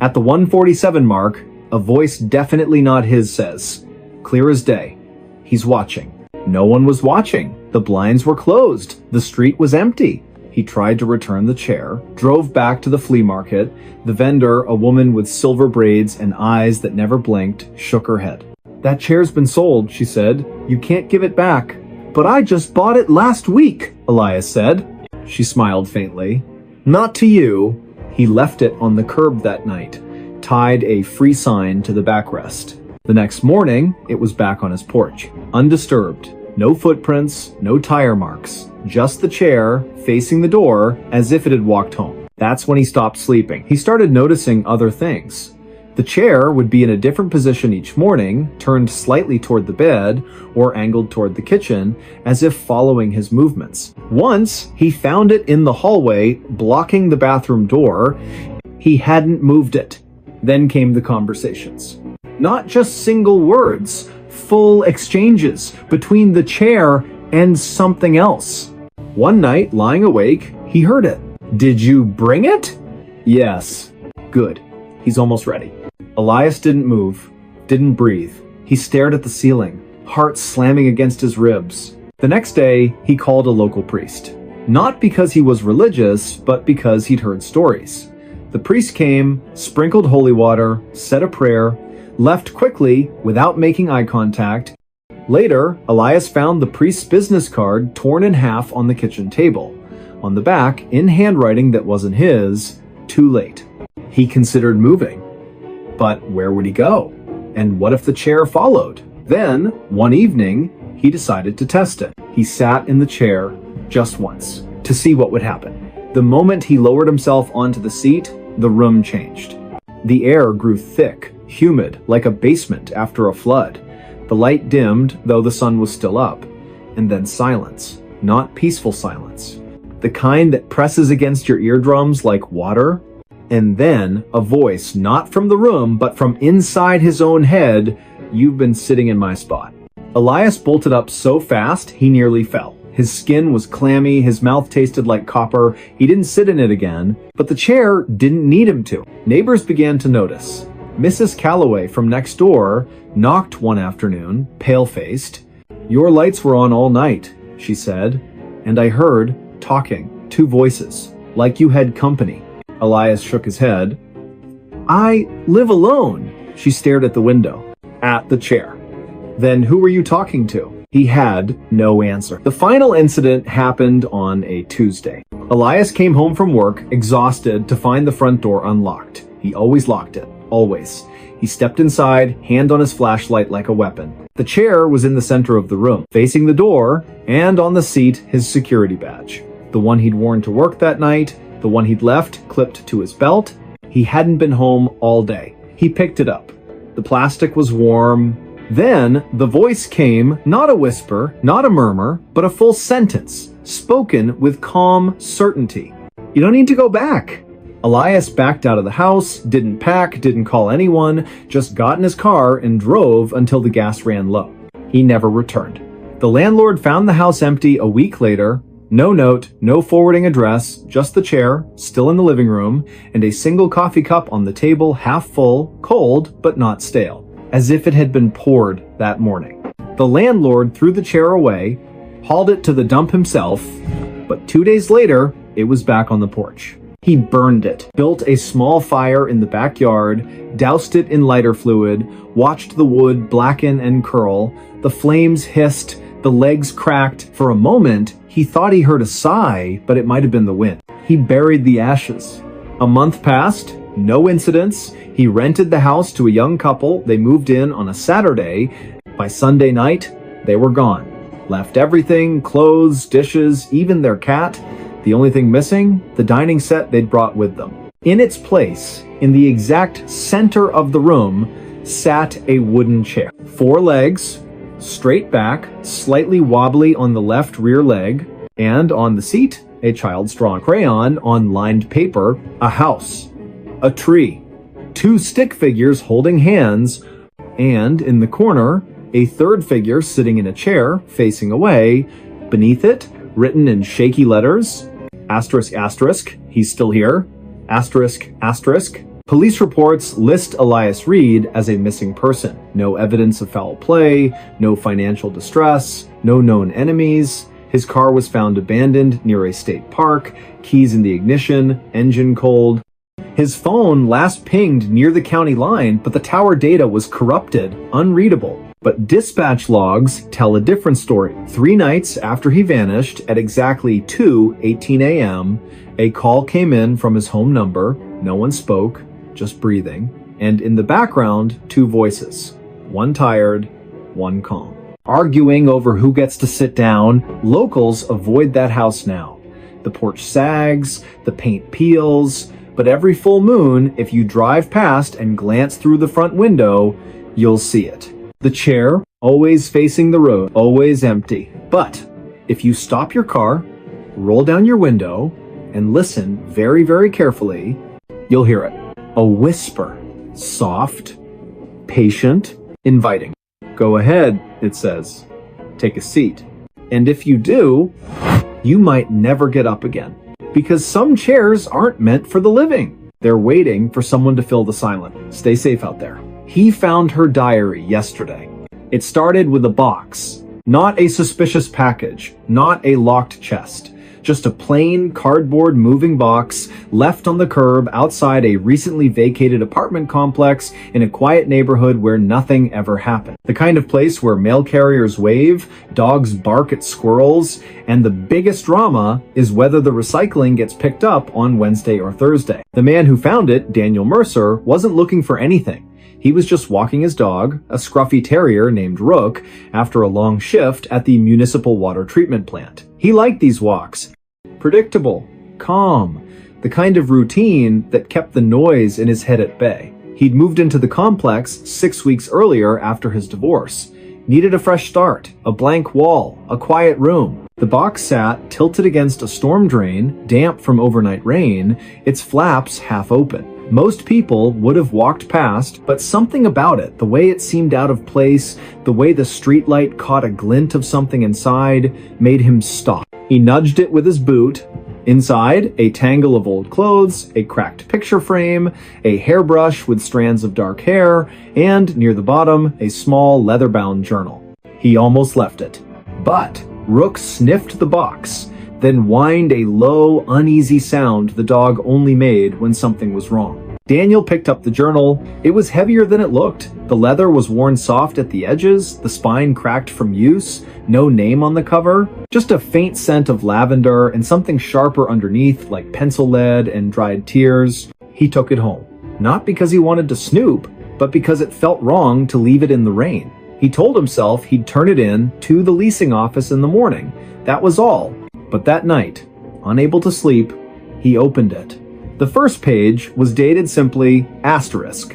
At the 1:47 mark, a voice definitely not his says, clear as day, he's watching. No one was watching. The blinds were closed. The street was empty. He tried to return the chair, drove back to the flea market. The vendor, a woman with silver braids and eyes that never blinked, shook her head. "That chair's been sold," she said. "You can't give it back." "But I just bought it last week," Elias said. She smiled faintly. "Not to you." He left it on the curb that night, tied a free sign to the backrest. The next morning, it was back on his porch, undisturbed. No footprints, no tire marks, just the chair facing the door as if it had walked home. That's when he stopped sleeping. He started noticing other things. The chair would be in a different position each morning, turned slightly toward the bed or angled toward the kitchen, as if following his movements. Once, he found it in the hallway, blocking the bathroom door. He hadn't moved it. Then came the conversations. Not just single words, full exchanges between the chair and something else. One night, lying awake, he heard it. "Did you bring it?" "Yes." "Good. He's almost ready." Elias didn't move, didn't breathe. He stared at the ceiling, heart slamming against his ribs. The next day, he called a local priest. Not because he was religious, but because he'd heard stories. The priest came, sprinkled holy water, said a prayer, left quickly without making eye contact. Later, Elias found the priest's business card torn in half on the kitchen table. On the back, in handwriting that wasn't his, "Too late." He considered moving. But where would he go? And what if the chair followed? Then, one evening, he decided to test it. He sat in the chair just once to see what would happen. The moment he lowered himself onto the seat, the room changed. The air grew thick, humid, like a basement after a flood. The light dimmed, though the sun was still up. And then silence. Not peaceful silence. The kind that presses against your eardrums like water. And then a voice, not from the room, but from inside his own head, "You've been sitting in my spot." Elias bolted up so fast, he nearly fell. His skin was clammy, his mouth tasted like copper. He didn't sit in it again, but the chair didn't need him to. Neighbors began to notice. Mrs. Calloway from next door knocked one afternoon, pale-faced. "Your lights were on all night," she said, "and I heard talking, two voices, like you had company." Elias shook his head. "I live alone." She stared at the window, at the chair. "Then who were you talking to?" He had no answer. The final incident happened on a Tuesday. Elias came home from work, exhausted, to find the front door unlocked. He always locked it. Always. He stepped inside, hand on his flashlight like a weapon. The chair was in the center of the room, facing the door, and on the seat, his security badge. The one he'd worn to work that night, the one he'd left clipped to his belt. He hadn't been home all day. He picked it up. The plastic was warm. Then the voice came, not a whisper, not a murmur, but a full sentence, spoken with calm certainty. "You don't need to go back." Elias backed out of the house, didn't pack, didn't call anyone, just got in his car and drove until the gas ran low. He never returned. The landlord found the house empty a week later. No note, no forwarding address, just the chair, still in the living room, and a single coffee cup on the table, half full, cold, but not stale, as if it had been poured that morning. The landlord threw the chair away, hauled it to the dump himself, but 2 days later, it was back on the porch. He burned it, built a small fire in the backyard, doused it in lighter fluid, watched the wood blacken and curl. The flames hissed, the legs cracked. For a moment, he thought he heard a sigh, but it might have been the wind. He buried the ashes. A month passed, no incidents. He rented the house to a young couple. They moved in on a Saturday. By Sunday night, they were gone. Left everything, clothes, dishes, even their cat. The only thing missing, the dining set they'd brought with them. In its place, in the exact center of the room, sat a wooden chair. 4 legs, straight back, slightly wobbly on the left rear leg, and on the seat, a child's drawn crayon on lined paper, a house, a tree, 2 stick figures holding hands, and in the corner, a third figure sitting in a chair facing away. Beneath it, written in shaky letters, asterisk asterisk, he's still here, asterisk asterisk. Police reports list Elias Reed as a missing person. No evidence of foul play, no financial distress, no known enemies. His car was found abandoned near a state park, keys in the ignition, engine cold. His phone last pinged near the county line, but the tower data was corrupted, unreadable. But dispatch logs tell a different story. 3 nights after he vanished, at exactly 2:18 a.m., a call came in from his home number. No one spoke, just breathing. And in the background, 2 voices. One tired, one calm. Arguing over who gets to sit down, locals avoid that house now. The porch sags, the paint peels, but every full moon, if you drive past and glance through the front window, you'll see it. The chair, always facing the road, always empty. But if you stop your car, roll down your window, and listen very, very carefully, you'll hear it. A whisper. Soft, patient, inviting. Go ahead, it says. Take a seat. And if you do, you might never get up again. Because some chairs aren't meant for the living. They're waiting for someone to fill the silence. Stay safe out there. He found her diary yesterday. It started with a box. Not a suspicious package. Not a locked chest. Just a plain cardboard moving box left on the curb outside a recently vacated apartment complex in a quiet neighborhood where nothing ever happened. The kind of place where mail carriers wave, dogs bark at squirrels, and the biggest drama is whether the recycling gets picked up on Wednesday or Thursday. The man who found it, Daniel Mercer, wasn't looking for anything. He was just walking his dog, a scruffy terrier named Rook, after a long shift at the municipal water treatment plant. He liked these walks. Predictable, calm, the kind of routine that kept the noise in his head at bay. He'd moved into the complex 6 weeks earlier after his divorce. Needed a fresh start, a blank wall, a quiet room. The box sat tilted against a storm drain, damp from overnight rain, its flaps half open. Most people would have walked past, but something about it, the way it seemed out of place, the way the streetlight caught a glint of something inside, made him stop. He nudged it with his boot. Inside, a tangle of old clothes, a cracked picture frame, a hairbrush with strands of dark hair, and near the bottom, a small leather-bound journal. He almost left it. But Rook sniffed the box, then whined a low, uneasy sound the dog only made when something was wrong. Daniel picked up the journal. It was heavier than it looked. The leather was worn soft at the edges, the spine cracked from use, no name on the cover, just a faint scent of lavender and something sharper underneath like pencil lead and dried tears. He took it home. Not because he wanted to snoop, but because it felt wrong to leave it in the rain. He told himself he'd turn it in to the leasing office in the morning. That was all. But that night, unable to sleep, he opened it. The first page was dated simply asterisk,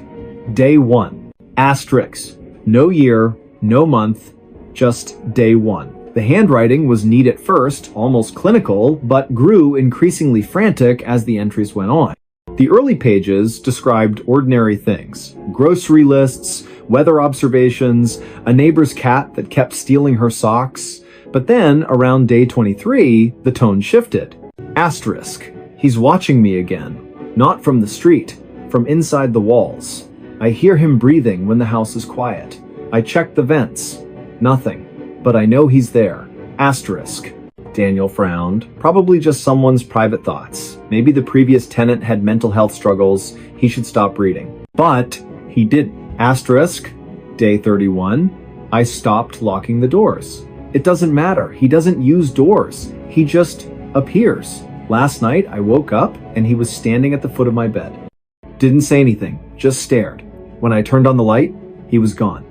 day 1, asterisk, no year, no month, just day 1. The handwriting was neat at first, almost clinical, but grew increasingly frantic as the entries went on. The early pages described ordinary things, grocery lists, weather observations, a neighbor's cat that kept stealing her socks. But then, around day 23, the tone shifted. Asterisk. He's watching me again. Not from the street, from inside the walls. I hear him breathing when the house is quiet. I check the vents. Nothing. But I know he's there. Asterisk. Daniel frowned. Probably just someone's private thoughts. Maybe the previous tenant had mental health struggles. He should stop reading. But he didn't. Asterisk. Day 31. I stopped locking the doors. It doesn't matter. He doesn't use doors. He just appears. Last night, I woke up and he was standing at the foot of my bed. Didn't say anything, just stared. When I turned on the light, he was gone.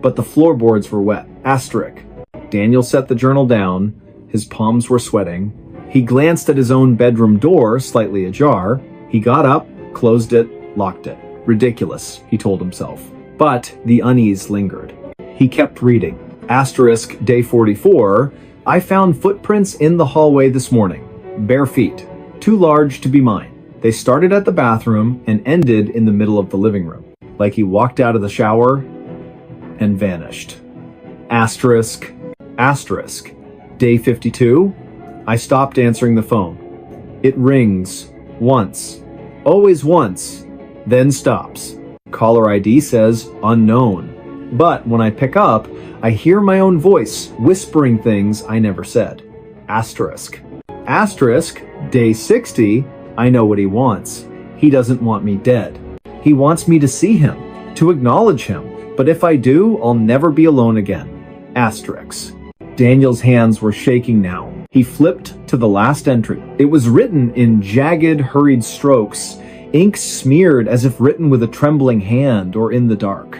But the floorboards were wet. Asterisk. Daniel set the journal down. His palms were sweating. He glanced at his own bedroom door, slightly ajar. He got up, closed it, locked it. Ridiculous, he told himself. But the unease lingered. He kept reading. Asterisk, day 44, I found footprints in the hallway this morning. Bare feet. Too large to be mine. They started at the bathroom and ended in the middle of the living room. Like he walked out of the shower and vanished. Asterisk, asterisk. Day 52, I stopped answering the phone. It rings. Once. Always once. Then stops. Caller ID says unknown. But when I pick up, I hear my own voice whispering things I never said. Asterisk. Asterisk, day 60, I know what he wants. He doesn't want me dead. He wants me to see him, to acknowledge him, But if I do, I'll never be alone again. Asterisk. Daniel's hands were shaking now. He flipped to the last entry. It was written in jagged, hurried strokes, ink smeared as if written with a trembling hand or in the dark.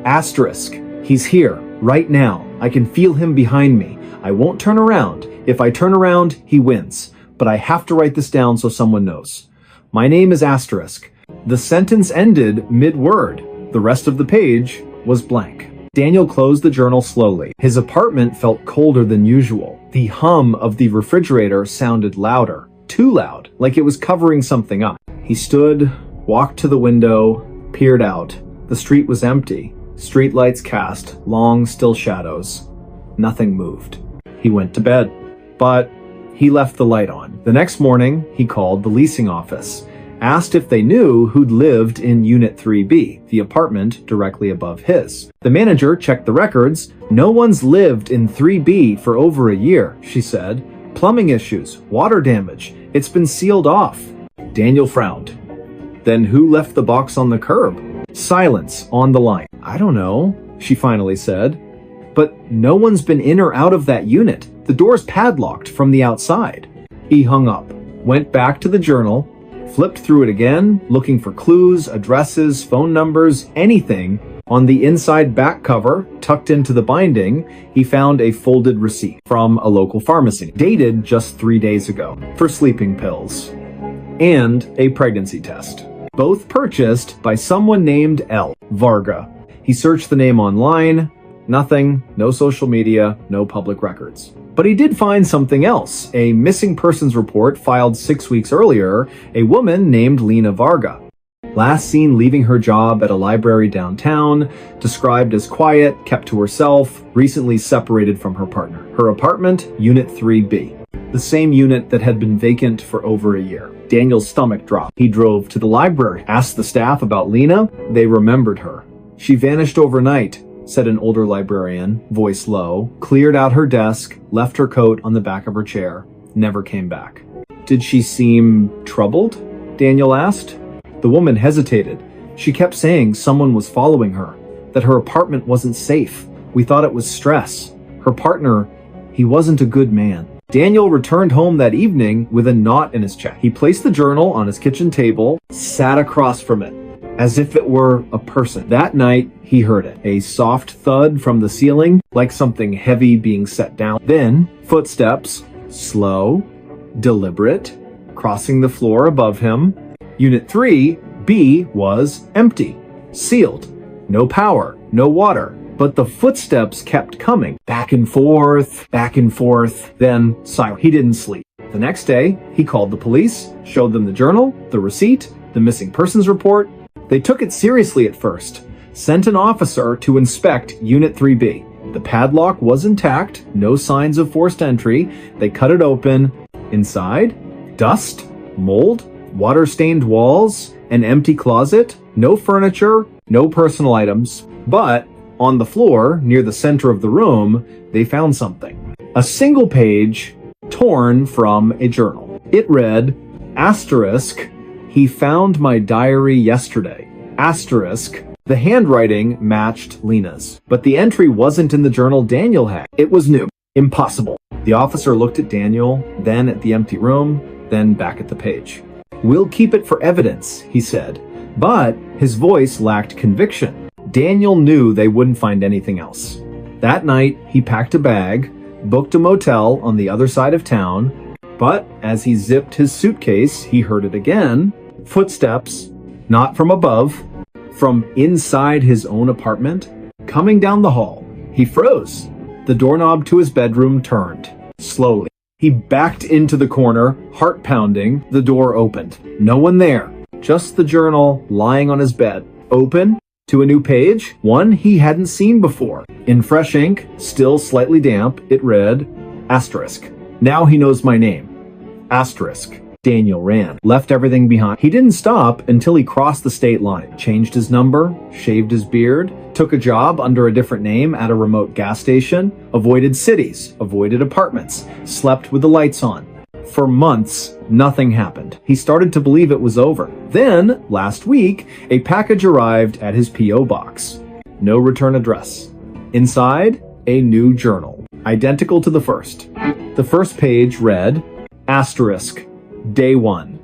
Asterisk. He's here, right now. I can feel him behind me. I won't turn around. If I turn around, he wins. But I have to write this down so someone knows. My name is Asterisk. The sentence ended mid-word. The rest of the page was blank. Daniel closed the journal slowly. His apartment felt colder than usual. The hum of the refrigerator sounded louder. Too loud, like it was covering something up. He stood, walked to the window, peered out. The street was empty. Streetlights cast long, still shadows. Nothing moved. He went to bed. But he left the light on. The next morning, he called the leasing office, asked if they knew who'd lived in Unit 3B, the apartment directly above his. The manager checked the records. No one's lived in 3B for over a year, she said. Plumbing issues, water damage. It's been sealed off. Daniel frowned. Then who left the box on the curb? Silence on the line. I don't know, she finally said. But no one's been in or out of that unit. The door's padlocked from the outside. He hung up, went back to the journal, flipped through it again, looking for clues, addresses, phone numbers, anything. On the inside back cover, tucked into the binding, he found a folded receipt from a local pharmacy, dated just 3 days ago, for sleeping pills, and a pregnancy test. Both purchased by someone named L. Varga. He searched the name online. Nothing, no social media, no public records. But he did find something else, a missing persons report filed 6 weeks earlier, a woman named Lena Varga. Last seen leaving her job at a library downtown, described as quiet, kept to herself, recently separated from her partner. Her apartment, Unit 3B, the same unit that had been vacant for over a year. Daniel's stomach dropped. He drove to the library, asked the staff about Lena. They remembered her. She vanished overnight, said an older librarian, voice low, cleared out her desk, left her coat on the back of her chair, never came back. Did she seem troubled? Daniel asked. The woman hesitated. She kept saying someone was following her, that her apartment wasn't safe. We thought it was stress. Her partner, he wasn't a good man. Daniel returned home that evening with a knot in his chest. He placed the journal on his kitchen table, sat across from it, as if it were a person. That night, he heard it. A soft thud from the ceiling, like something heavy being set down. Then, footsteps, slow, deliberate, crossing the floor above him. Unit 3B was empty, sealed. No power, no water. But the footsteps kept coming. Back and forth, then silent. He didn't sleep. The next day, he called the police, showed them the journal, the receipt, the missing persons report. They took it seriously at first, sent an officer to inspect Unit 3B. The padlock was intact, no signs of forced entry. They cut it open. Inside, dust, mold, water-stained walls, an empty closet, no furniture, no personal items. But on the floor, near the center of the room, they found something. A single page torn from a journal. It read, asterisk, he found my diary yesterday. Asterisk. The handwriting matched Lena's, but the entry wasn't in the journal Daniel had. It was new. Impossible. The officer looked at Daniel, then at the empty room, then back at the page. We'll keep it for evidence, he said, but his voice lacked conviction. Daniel knew they wouldn't find anything else. That night, he packed a bag, booked a motel on the other side of town, but as he zipped his suitcase, he heard it again. Footsteps, not from above, from inside his own apartment, coming down the hall. He froze. The doorknob to his bedroom turned. Slowly. He backed into the corner, heart pounding. The door opened. No one there. Just the journal lying on his bed. Open to a new page, one he hadn't seen before. In fresh ink, still slightly damp, it read, asterisk. Now he knows my name. Asterisk. Daniel ran, left everything behind. He didn't stop until he crossed the state line, changed his number, shaved his beard, took a job under a different name at a remote gas station, avoided cities, avoided apartments, slept with the lights on. For months, nothing happened. He started to believe it was over. Then, last week, a package arrived at his P.O. box. no return address. Inside, a new journal, identical to the first. The first page read, asterisk, day 1,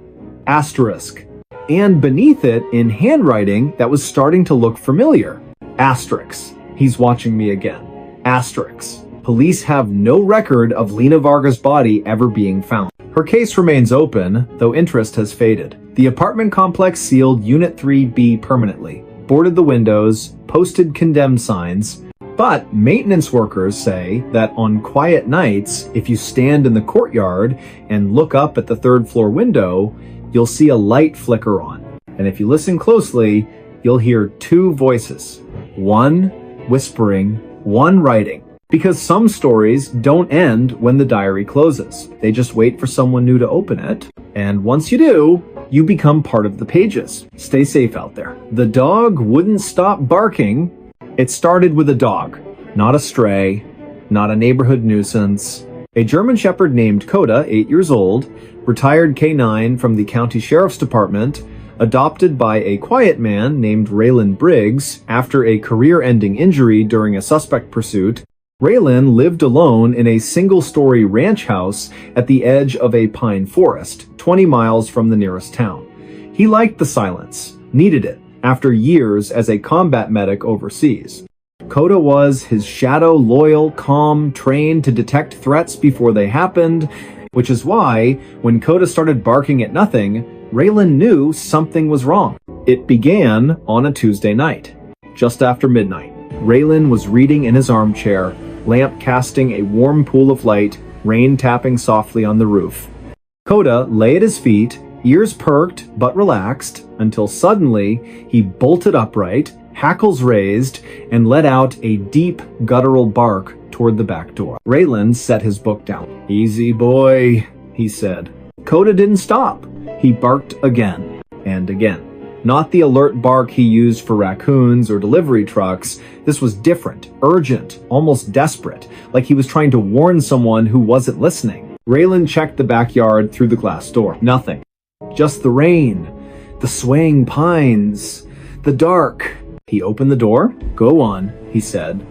asterisk, and beneath it, in handwriting that was starting to look familiar, asterisk, he's watching me again, asterisk. Police have no record of Lena Varga's body ever being found. Her case remains open, though interest has faded. The apartment complex sealed Unit 3B permanently, boarded the windows, posted condemned signs, but maintenance workers say that on quiet nights, if you stand in the courtyard and look up at the third floor window, you'll see a light flicker on. And if you listen closely, you'll hear 2 voices, one whispering, one writing. Because some stories don't end when the diary closes. They just wait for someone new to open it. And once you do, you become part of the pages. Stay safe out there. The dog wouldn't stop barking. It started with a dog, not a stray, not a neighborhood nuisance. A German Shepherd named Coda, 8 years old, retired canine from the county sheriff's department, adopted by a quiet man named Raylan Briggs after a career-ending injury during a suspect pursuit. Raylan lived alone in a single-story ranch house at the edge of a pine forest, 20 miles from the nearest town. He liked the silence, needed it, after years as a combat medic overseas. Coda was his shadow, loyal, calm, trained to detect threats before they happened, which is why, when Coda started barking at nothing, Raylan knew something was wrong. It began on a Tuesday night, just after midnight. Raylan was reading in his armchair, lamp casting a warm pool of light, rain tapping softly on the roof. Coda lay at his feet, ears perked but relaxed, until suddenly he bolted upright, hackles raised, and let out a deep, guttural bark toward the back door. Raylan set his book down. "Easy, boy," he said. Coda didn't stop. He barked again and again. Not the alert bark he used for raccoons or delivery trucks. This was different, urgent, almost desperate, like he was trying to warn someone who wasn't listening. Raylan checked the backyard through the glass door. Nothing. Just the rain, the swaying pines, the dark. He opened the door. "Go on," he said.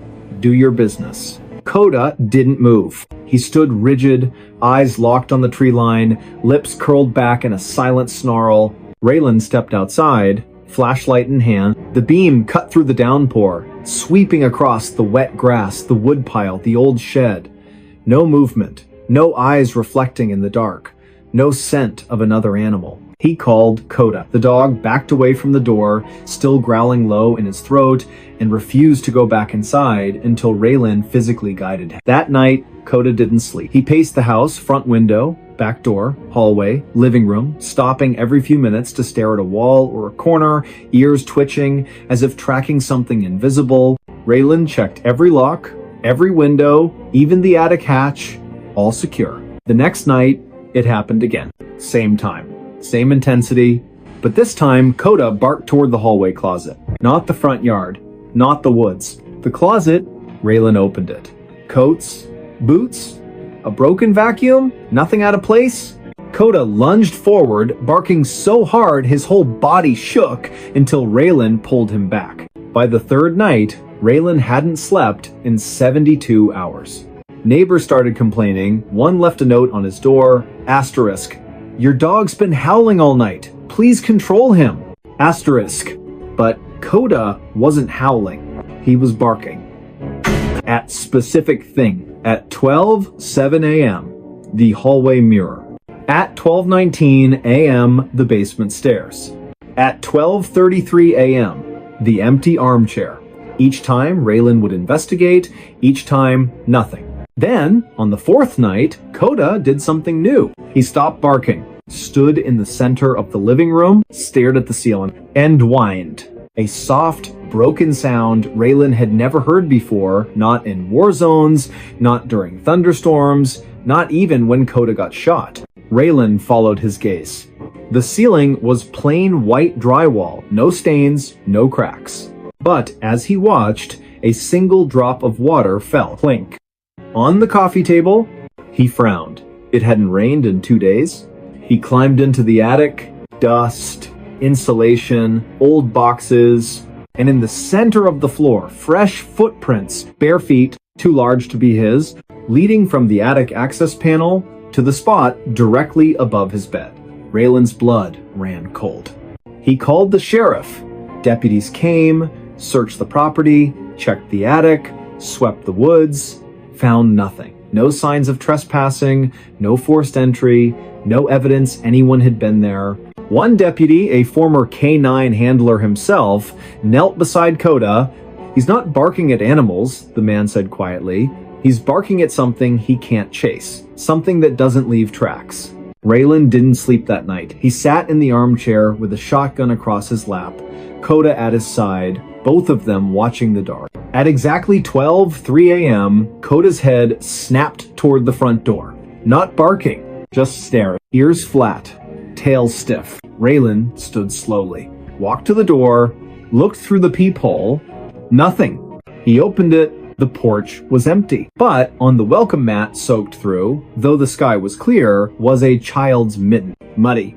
"Do your business." Coda didn't move. He stood rigid, eyes locked on the tree line, lips curled back in a silent snarl. Raylan stepped outside, flashlight in hand. The beam cut through the downpour, sweeping across the wet grass, the woodpile, the old shed. No movement, no eyes reflecting in the dark, no scent of another animal. He called Coda. The dog backed away from the door, still growling low in his throat, and refused to go back inside until Raylan physically guided him. That night, Coda didn't sleep. He paced the house, front window, back door, hallway, living room, stopping every few minutes to stare at a wall or a corner, ears twitching as if tracking something invisible. Raylan checked every lock, every window, even the attic hatch, all secure. The next night, it happened again. Same time, same intensity, but this time Coda barked toward the hallway closet. Not the front yard, not the woods. The closet, Raylan opened it. Coats, boots, a broken vacuum, nothing out of place. Coda lunged forward, barking so hard his whole body shook until Raylan pulled him back. By the third night, Raylan hadn't slept in 72 hours. Neighbors started complaining. One left a note on his door, asterisk, "Your dog's been howling all night. Please control him." Asterisk. But Coda wasn't howling. He was barking. At specific thing. At 12:07 a.m., the hallway mirror. At 12:19 a.m., the basement stairs. At 12:33 a.m., the empty armchair. Each time, Raylan would investigate. Each time, nothing. Then, on the fourth night, Coda did something new. He stopped barking, stood in the center of the living room, stared at the ceiling, and whined. A soft, broken sound Raylan had never heard before, not in war zones, not during thunderstorms, not even when Coda got shot. Raylan followed his gaze. The ceiling was plain white drywall, no stains, no cracks. But as he watched, a single drop of water fell. Clink. On the coffee table, he frowned. It hadn't rained in 2 days. He climbed into the attic. Dust, insulation, old boxes. And in the center of the floor, fresh footprints, bare feet, too large to be his, leading from the attic access panel to the spot directly above his bed. Raylan's blood ran cold. He called the sheriff. Deputies came, searched the property, checked the attic, swept the woods, found nothing. No signs of trespassing, no forced entry, no evidence anyone had been there. One deputy, a former K9 handler himself, knelt beside Coda. "He's not barking at animals," the man said quietly. "He's barking at something he can't chase, something that doesn't leave tracks." Raylan didn't sleep that night. He sat in the armchair with a shotgun across his lap, Coda at his side, both of them watching the dark. At exactly 12:03 a.m., Coda's head snapped toward the front door. Not barking, just staring, ears flat, tail stiff. Raylan stood slowly, walked to the door, looked through the peephole. Nothing. He opened it. The porch was empty, but on the welcome mat soaked through, though the sky was clear, was a child's mitten, muddy,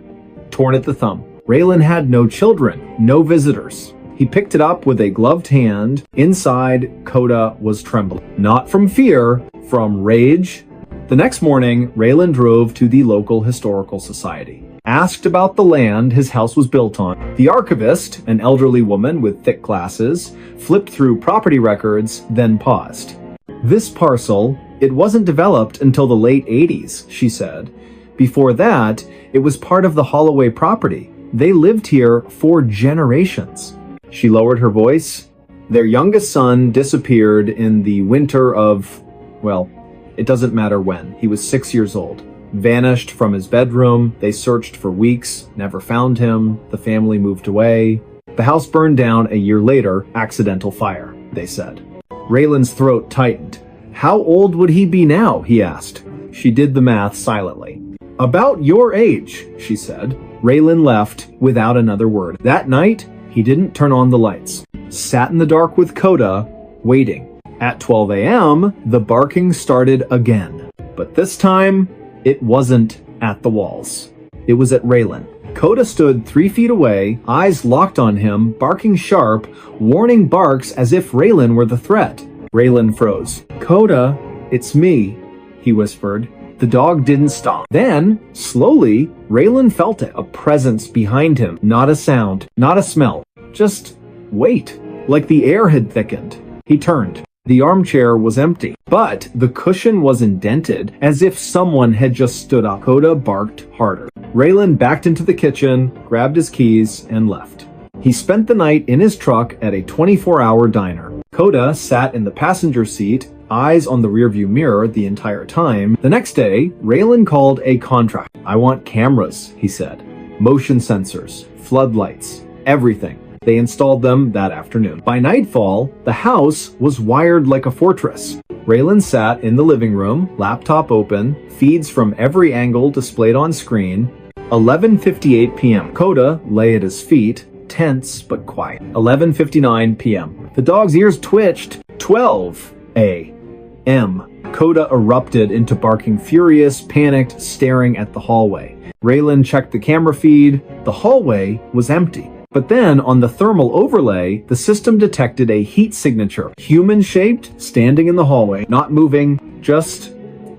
torn at the thumb. Raylan had no children, no visitors. He picked it up with a gloved hand. Inside, Coda was trembling. Not from fear, from rage. The next morning, Raylan drove to the local historical society. Asked about the land his house was built on. The archivist, an elderly woman with thick glasses, flipped through property records, then paused. "This parcel, it wasn't developed until the late 80s, she said. Before that, it was part of the Holloway property. They lived here for generations." She lowered her voice. "Their youngest son disappeared in the winter of, well, it doesn't matter when. He was 6 years old. Vanished from his bedroom. They searched for weeks, never found him. The family moved away. The house burned down a year later, accidental fire, they said." Raylan's throat tightened. "How old would he be now?" he asked. She did the math silently. "About your age," she said. Raylan left without another word. That night, he didn't turn on the lights. Sat in the dark with Coda, waiting. At 12 a.m., the barking started again. But this time, it wasn't at the walls. It was at Raylan. Coda stood 3 feet away, eyes locked on him, barking sharp, warning barks as if Raylan were the threat. Raylan froze. "Coda, it's me," he whispered. The dog didn't stop. Then, slowly, Raylan felt it, a presence behind him. Not a sound, not a smell. Just wait. Like the air had thickened. He turned. The armchair was empty, but the cushion was indented, as if someone had just stood up. Coda barked harder. Raylan backed into the kitchen, grabbed his keys, and left. He spent the night in his truck at a 24-hour diner. Coda sat in the passenger seat, eyes on the rearview mirror the entire time. The next day, Raylan called a contractor. "I want cameras," he said. "Motion sensors, floodlights, everything." They installed them that afternoon. By nightfall, the house was wired like a fortress. Raylan sat in the living room, laptop open, feeds from every angle displayed on screen. 11:58 p.m. Coda lay at his feet, tense but quiet. 11:59 p.m. The dog's ears twitched. 12 a.m. Coda erupted into barking, furious, panicked, staring at the hallway. Raylan checked the camera feed. The hallway was empty. But then, on the thermal overlay, the system detected a heat signature. Human-shaped, standing in the hallway, not moving, just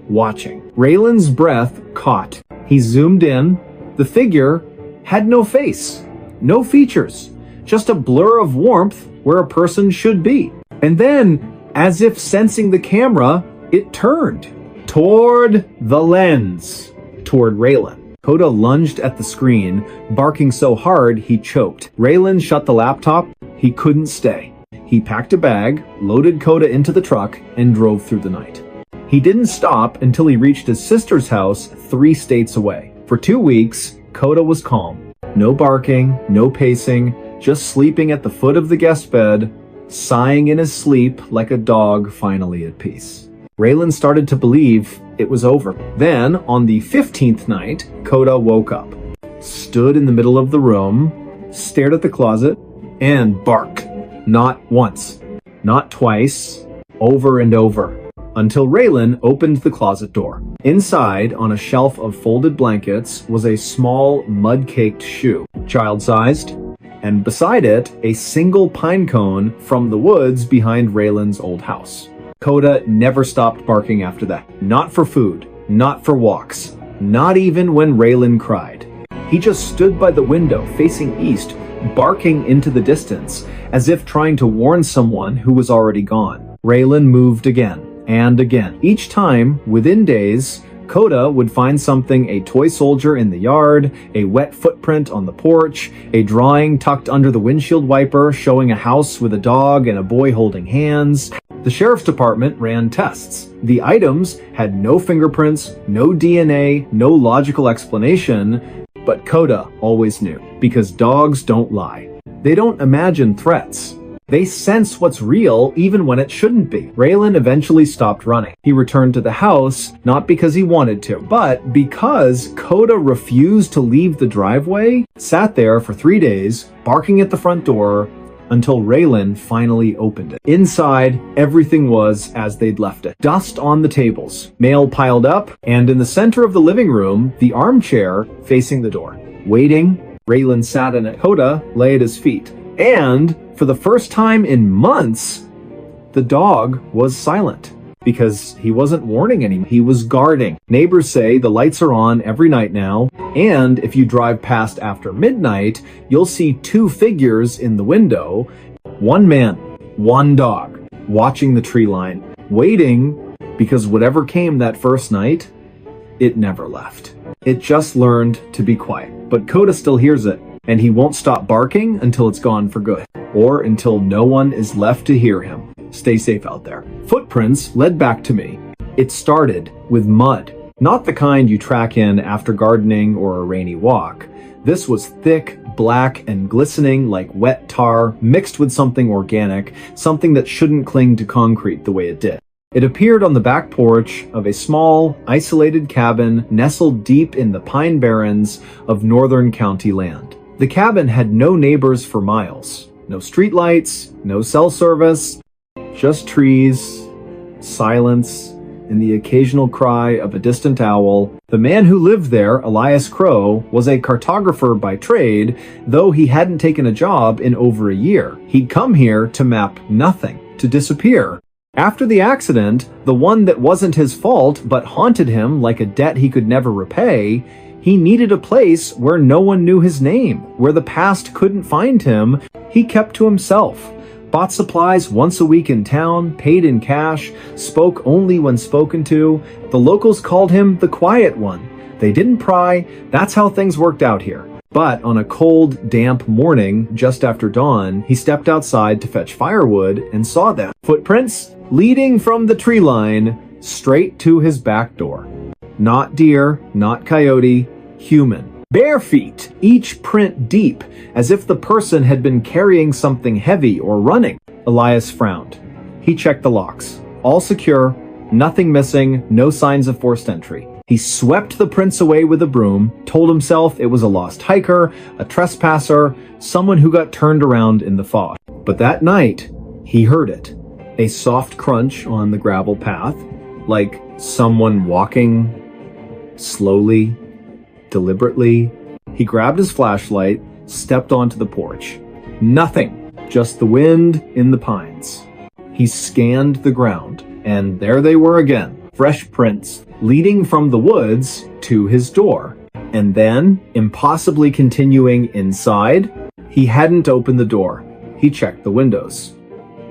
watching. Raylan's breath caught. He zoomed in. The figure had no face, no features, just a blur of warmth where a person should be. And then, as if sensing the camera, it turned toward the lens, toward Raylan. Coda lunged at the screen, barking so hard he choked. Raylan shut the laptop. He couldn't stay. He packed a bag, loaded Coda into the truck, and drove through the night. He didn't stop until he reached his sister's house 3 states away. For 2 weeks, Coda was calm. No barking, no pacing, just sleeping at the foot of the guest bed, sighing in his sleep like a dog finally at peace. Raylan started to believe it was over. Then, on the 15th night, Coda woke up, stood in the middle of the room, stared at the closet, and barked. Not once, not twice, over and over, until Raylan opened the closet door. Inside, on a shelf of folded blankets, was a small, mud-caked shoe. Child-sized, and beside it, a single pine cone from the woods behind Raylan's old house. Coda never stopped barking after that. Not for food, not for walks, not even when Raylan cried. He just stood by the window facing east, barking into the distance, as if trying to warn someone who was already gone. Raylan moved again and again. Each time, within days, Coda would find something: a toy soldier in the yard, a wet footprint on the porch, a drawing tucked under the windshield wiper showing a house with a dog and a boy holding hands. The sheriff's department ran tests. The items had no fingerprints, no DNA, no logical explanation, but Coda always knew, because dogs don't lie. They don't imagine threats. They sense what's real even when it shouldn't be. Raylan eventually stopped running. He returned to the house, not because he wanted to, but because Coda refused to leave the driveway, sat there for 3 days, barking at the front door, until Raylan finally opened it. Inside, everything was as they'd left it. Dust on the tables, mail piled up, and in the center of the living room, the armchair facing the door. Waiting, Raylan sat in it. Coda lay at his feet. And for the first time in months, the dog was silent, because he wasn't warning anyone. He was guarding. Neighbors say the lights are on every night now, and if you drive past after midnight, you'll see 2 figures in the window, 1 man, 1 dog, watching the tree line, waiting, because whatever came that first night, it never left. It just learned to be quiet. But Coda still hears it, and he won't stop barking until it's gone for good, or until no one is left to hear him. Stay safe out there. Footprints led back to me. It started with mud. Not the kind you track in after gardening or a rainy walk. This was thick, black, and glistening like wet tar mixed with something organic, something that shouldn't cling to concrete the way it did. It appeared on the back porch of a small, isolated cabin nestled deep in the pine barrens of northern county land. The cabin had no neighbors for miles. No streetlights, no cell service, just trees, silence, and the occasional cry of a distant owl. The man who lived there, Elias Crow, was a cartographer by trade, though he hadn't taken a job in over a year. He'd come here to map nothing, to disappear. After the accident, the one that wasn't his fault but haunted him like a debt he could never repay, he needed a place where no one knew his name, where the past couldn't find him. He kept to himself, bought supplies once a week in town, paid in cash, spoke only when spoken to. The locals called him the quiet one. They didn't pry. That's how things worked out here. But on a cold, damp morning just after dawn, he stepped outside to fetch firewood and saw them. Footprints leading from the tree line straight to his back door. Not deer, not coyote, human. Bare feet, each print deep, as if the person had been carrying something heavy or running. Elias frowned. He checked the locks. All secure, nothing missing, no signs of forced entry. He swept the prints away with a broom, told himself it was a lost hiker, a trespasser, someone who got turned around in the fog. But that night, he heard it. A soft crunch on the gravel path, like someone walking slowly, deliberately. He grabbed his flashlight, stepped onto the porch. Nothing, just the wind in the pines. He scanned the ground, and there they were again, fresh prints leading from the woods to his door. And then, impossibly continuing inside, he hadn't opened the door. He checked the windows.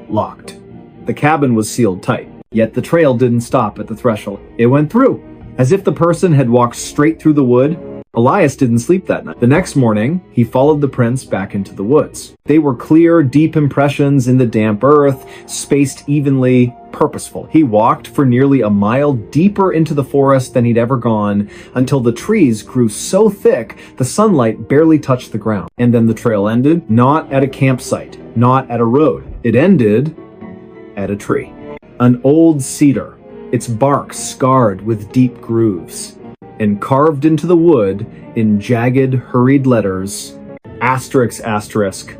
Locked. The cabin was sealed tight, yet the trail didn't stop at the threshold. It went through. As if the person had walked straight through the wood. Elias didn't sleep that night. The next morning, he followed the prints back into the woods. They were clear, deep impressions in the damp earth, spaced evenly, purposeful. He walked for nearly a mile deeper into the forest than he'd ever gone, until the trees grew so thick the sunlight barely touched the ground. And then the trail ended, not at a campsite, not at a road. It ended at a tree. An old cedar, its bark scarred with deep grooves, and carved into the wood in jagged, hurried letters, asterisk, asterisk,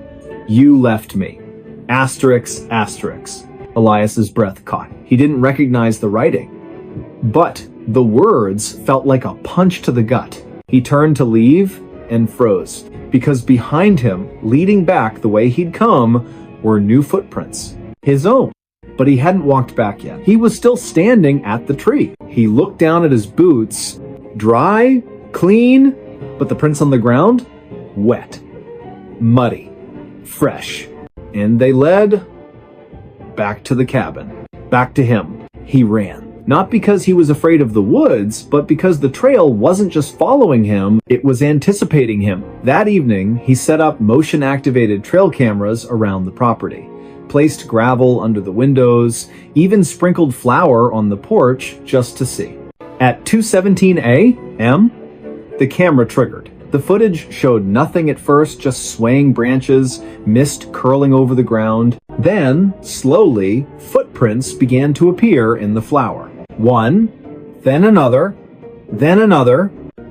you left me, asterisk, asterisk. Elias's breath caught. He didn't recognize the writing, but the words felt like a punch to the gut. He turned to leave, and froze, because behind him, leading back the way he'd come, were new footprints. His own. But he hadn't walked back yet. He was still standing at the tree. He looked down at his boots. Dry, clean, but the prints on the ground? Wet, muddy, fresh. And they led back to the cabin. Back to him. He ran. Not because he was afraid of the woods, but because the trail wasn't just following him, it was anticipating him. That evening, he set up motion-activated trail cameras around the property, placed gravel under the windows, even sprinkled flour on the porch just to see. At 2:17 a.m., the camera triggered. The footage showed nothing at first, just swaying branches, mist curling over the ground. Then, slowly, footprints began to appear in the flour. One, then another,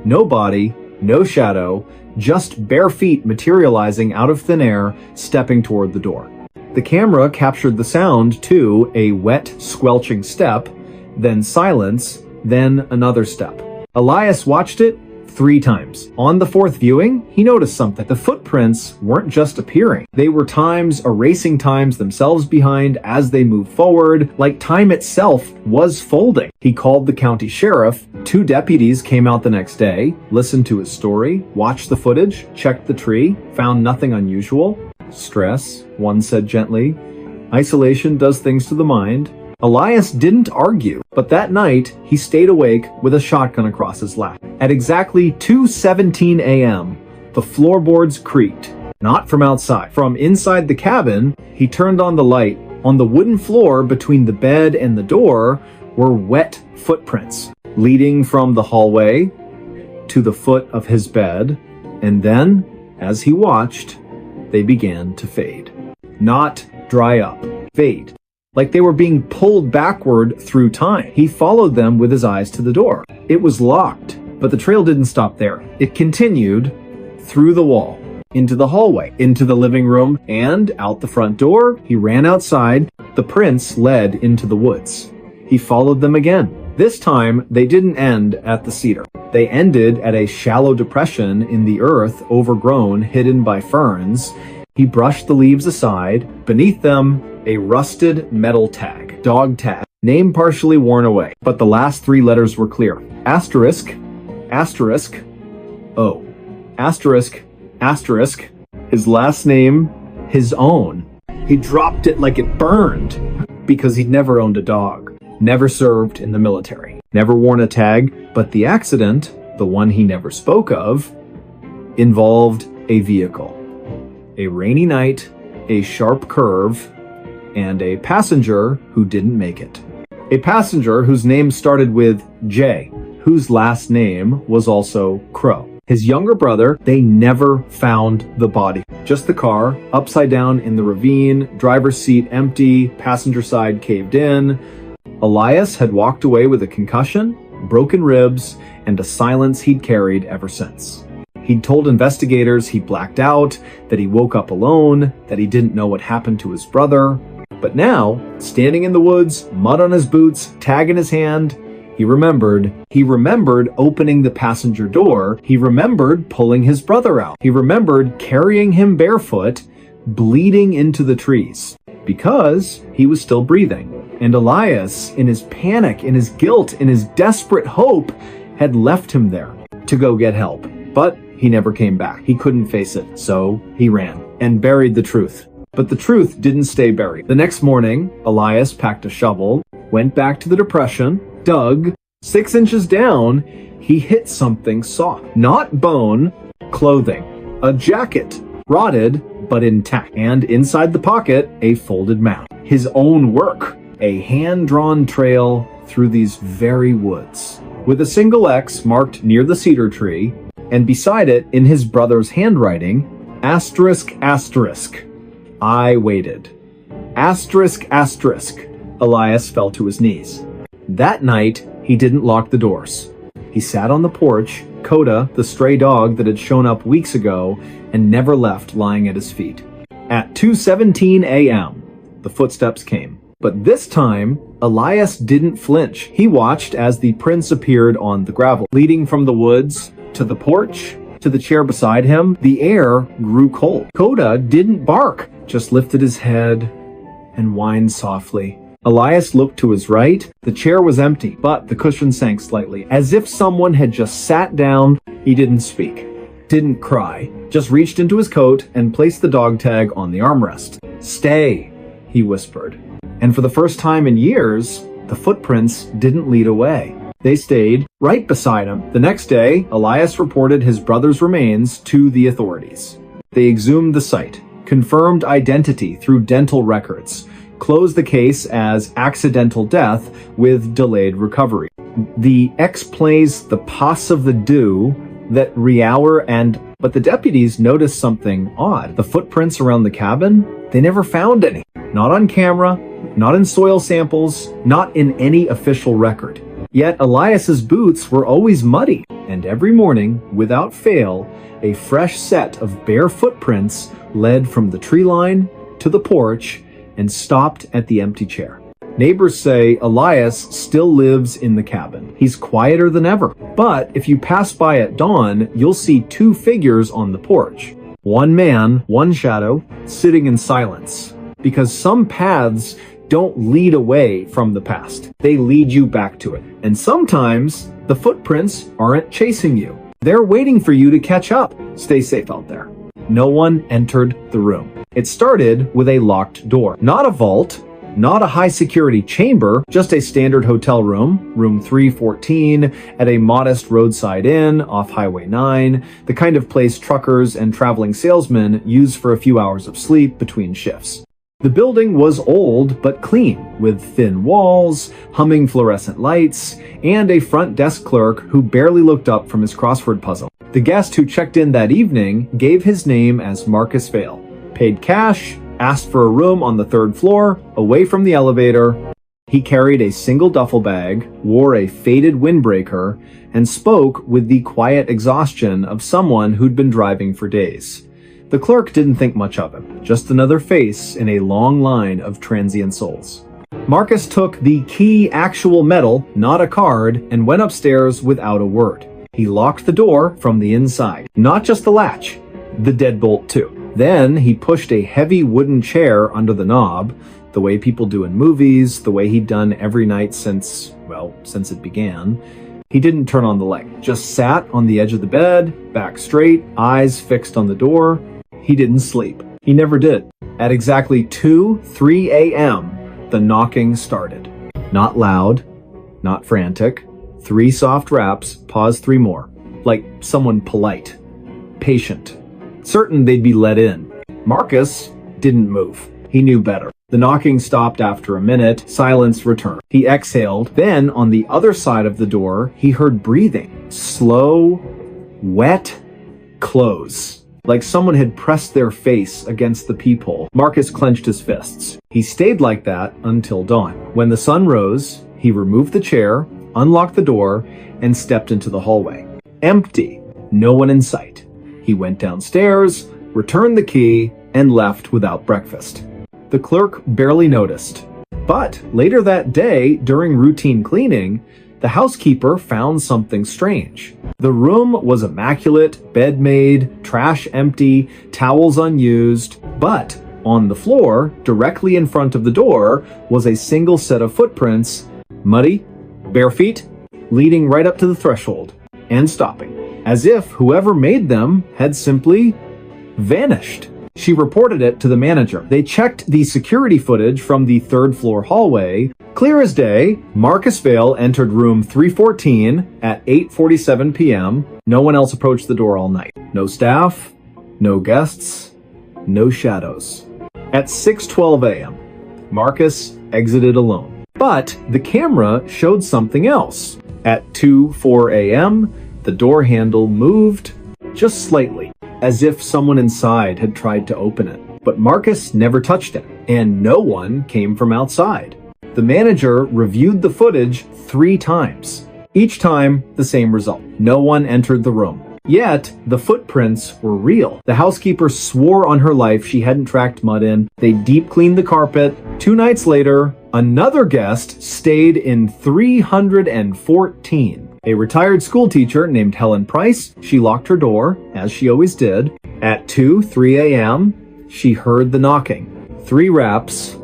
no body, no shadow, just bare feet materializing out of thin air, stepping toward the door. The camera captured the sound too, a wet, squelching step, then silence, then another step. Elias watched it 3 times. On the 4th viewing, he noticed something. The footprints weren't just appearing. They were erasing times themselves behind as they moved forward, like time itself was folding. He called the county sheriff. 2 deputies came out the next day, listened to his story, watched the footage, checked the tree, found nothing unusual. Stress, one said gently. Isolation does things to the mind. Elias didn't argue, but that night, he stayed awake with a shotgun across his lap. At exactly 2:17 a.m., the floorboards creaked. Not from outside. From inside the cabin, he turned on the light. On the wooden floor between the bed and the door were wet footprints, leading from the hallway to the foot of his bed, and then, as he watched, they began to fade. Not dry up. Fade. Like they were being pulled backward through time. He followed them with his eyes to the door. It was locked, but the trail didn't stop there. It continued through the wall, into the hallway, into the living room, and out the front door. He ran outside. The prints led into the woods. He followed them again. This time, they didn't end at the cedar. They ended at a shallow depression in the earth, overgrown, hidden by ferns. He brushed the leaves aside. Beneath them, a rusted metal tag. Dog tag. Name partially worn away, but the last 3 letters were clear. Asterisk, asterisk, O. Asterisk, asterisk. His last name, his own. He dropped it like it burned, because he'd never owned a dog. Never served in the military. Never worn a tag, but the accident, the one he never spoke of, involved a vehicle. A rainy night, a sharp curve, and a passenger who didn't make it. A passenger whose name started with J, whose last name was also Crow. His younger brother, they never found the body. Just the car, upside down in the ravine, driver's seat empty, passenger side caved in. Elias had walked away with a concussion, broken ribs, and a silence he'd carried ever since. He'd told investigators he blacked out, that he woke up alone, that he didn't know what happened to his brother. But now, standing in the woods, mud on his boots, tag in his hand, he remembered. He remembered opening the passenger door. He remembered pulling his brother out. He remembered carrying him barefoot, bleeding into the trees, because he was still breathing. And Elias, in his panic, in his guilt, in his desperate hope, had left him there to go get help. But he never came back. He couldn't face it, so he ran and buried the truth. But the truth didn't stay buried. The next morning, Elias packed a shovel, went back to the depression, dug. 6 inches down, he hit something soft. Not bone, clothing. A jacket, rotted but intact. And inside the pocket, a folded map. His own work. A hand-drawn trail through these very woods, with a single X marked near the cedar tree, and beside it, in his brother's handwriting, asterisk, asterisk. I waited. Asterisk, asterisk. Elias fell to his knees. That night, he didn't lock the doors. He sat on the porch, Coda, the stray dog that had shown up weeks ago, and never left lying at his feet. At 2:17 a.m., the footsteps came. But this time, Elias didn't flinch. He watched as the prints appeared on the gravel, leading from the woods to the porch to the chair beside him, the air grew cold. Coda didn't bark, just lifted his head and whined softly. Elias looked to his right. The chair was empty, but the cushion sank slightly, as if someone had just sat down. He didn't speak, didn't cry, just reached into his coat and placed the dog tag on the armrest. "Stay," he whispered. And for the first time in years, the footprints didn't lead away. They stayed right beside him. The next day, Elias reported his brother's remains to the authorities. They exhumed the site, confirmed identity through dental records, closed the case as accidental death with delayed recovery. The X plays the pass of the do that Riauer but the deputies noticed something odd. The footprints around the cabin, they never found any. Not on camera, not in soil samples, not in any official record. Yet Elias's boots were always muddy, and every morning, without fail, a fresh set of bare footprints led from the tree line to the porch and stopped at the empty chair. Neighbors say Elias still lives in the cabin. He's quieter than ever. But if you pass by at dawn, you'll see two figures on the porch. One man, one shadow, sitting in silence. Because some paths don't lead away from the past. They lead you back to it. And sometimes the footprints aren't chasing you. They're waiting for you to catch up. Stay safe out there. No one entered the room. It started with a locked door. Not a vault, not a high-security chamber, just a standard hotel room, room 314, at a modest roadside inn off Highway 9, the kind of place truckers and traveling salesmen use for a few hours of sleep between shifts. The building was old but clean, with thin walls, humming fluorescent lights, and a front desk clerk who barely looked up from his crossword puzzle. The guest who checked in that evening gave his name as Marcus Vale, paid cash, asked for a room on the third floor, away from the elevator. He carried a single duffel bag, wore a faded windbreaker, and spoke with the quiet exhaustion of someone who'd been driving for days. The clerk didn't think much of him, just another face in a long line of transient souls. Marcus took the key actual metal, not a card, and went upstairs without a word. He locked the door from the inside, not just the latch, the deadbolt too. Then he pushed a heavy wooden chair under the knob, the way people do in movies, the way he'd done every night since it began. He didn't turn on the light, just sat on the edge of the bed, back straight, eyes fixed on the door. He didn't sleep. He never did. At exactly 3 a.m., the knocking started. Not loud, not frantic. 3 soft raps, pause 3 more. Like someone polite, patient, certain they'd be let in. Marcus didn't move. He knew better. The knocking stopped after a minute. Silence returned. He exhaled. Then, on the other side of the door, he heard breathing. Slow, wet, close. Like someone had pressed their face against the peephole. Marcus clenched his fists. He stayed like that until dawn. When the sun rose, he removed the chair, unlocked the door, and stepped into the hallway. Empty. No one in sight. He went downstairs, returned the key, and left without breakfast. The clerk barely noticed. But later that day, during routine cleaning, the housekeeper found something strange. The room was immaculate, bed made, trash empty, towels unused, but on the floor, directly in front of the door, was a single set of footprints, muddy, bare feet, leading right up to the threshold, and stopping, as if whoever made them had simply vanished. She reported it to the manager. They checked the security footage from the third floor hallway. Clear as day, Marcus Vale entered room 314 at 8:47 p.m. No one else approached the door all night. No staff, no guests, no shadows. At 6:12 a.m., Marcus exited alone. But the camera showed something else. At 2:04 a.m., the door handle moved just slightly, as if someone inside had tried to open it. But Marcus never touched it, and no one came from outside. The manager reviewed the footage 3 times. Each time, the same result. No one entered the room. Yet, the footprints were real. The housekeeper swore on her life she hadn't tracked mud in. They deep cleaned the carpet. 2 nights later, another guest stayed in 314. A retired school teacher named Helen Price, she locked her door, as she always did. At 3 a.m., she heard the knocking. 3 raps,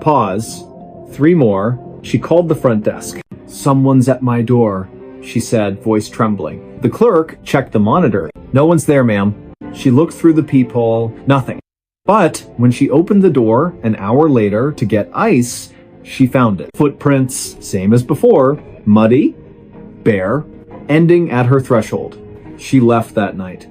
pause, 3 more. She called the front desk. "Someone's at my door," she said, voice trembling. The clerk checked the monitor. "No one's there, ma'am." She looked through the peephole. Nothing. But when she opened the door an hour later to get ice, she found it. Footprints, same as before, muddy, bare, ending at her threshold. She left that night.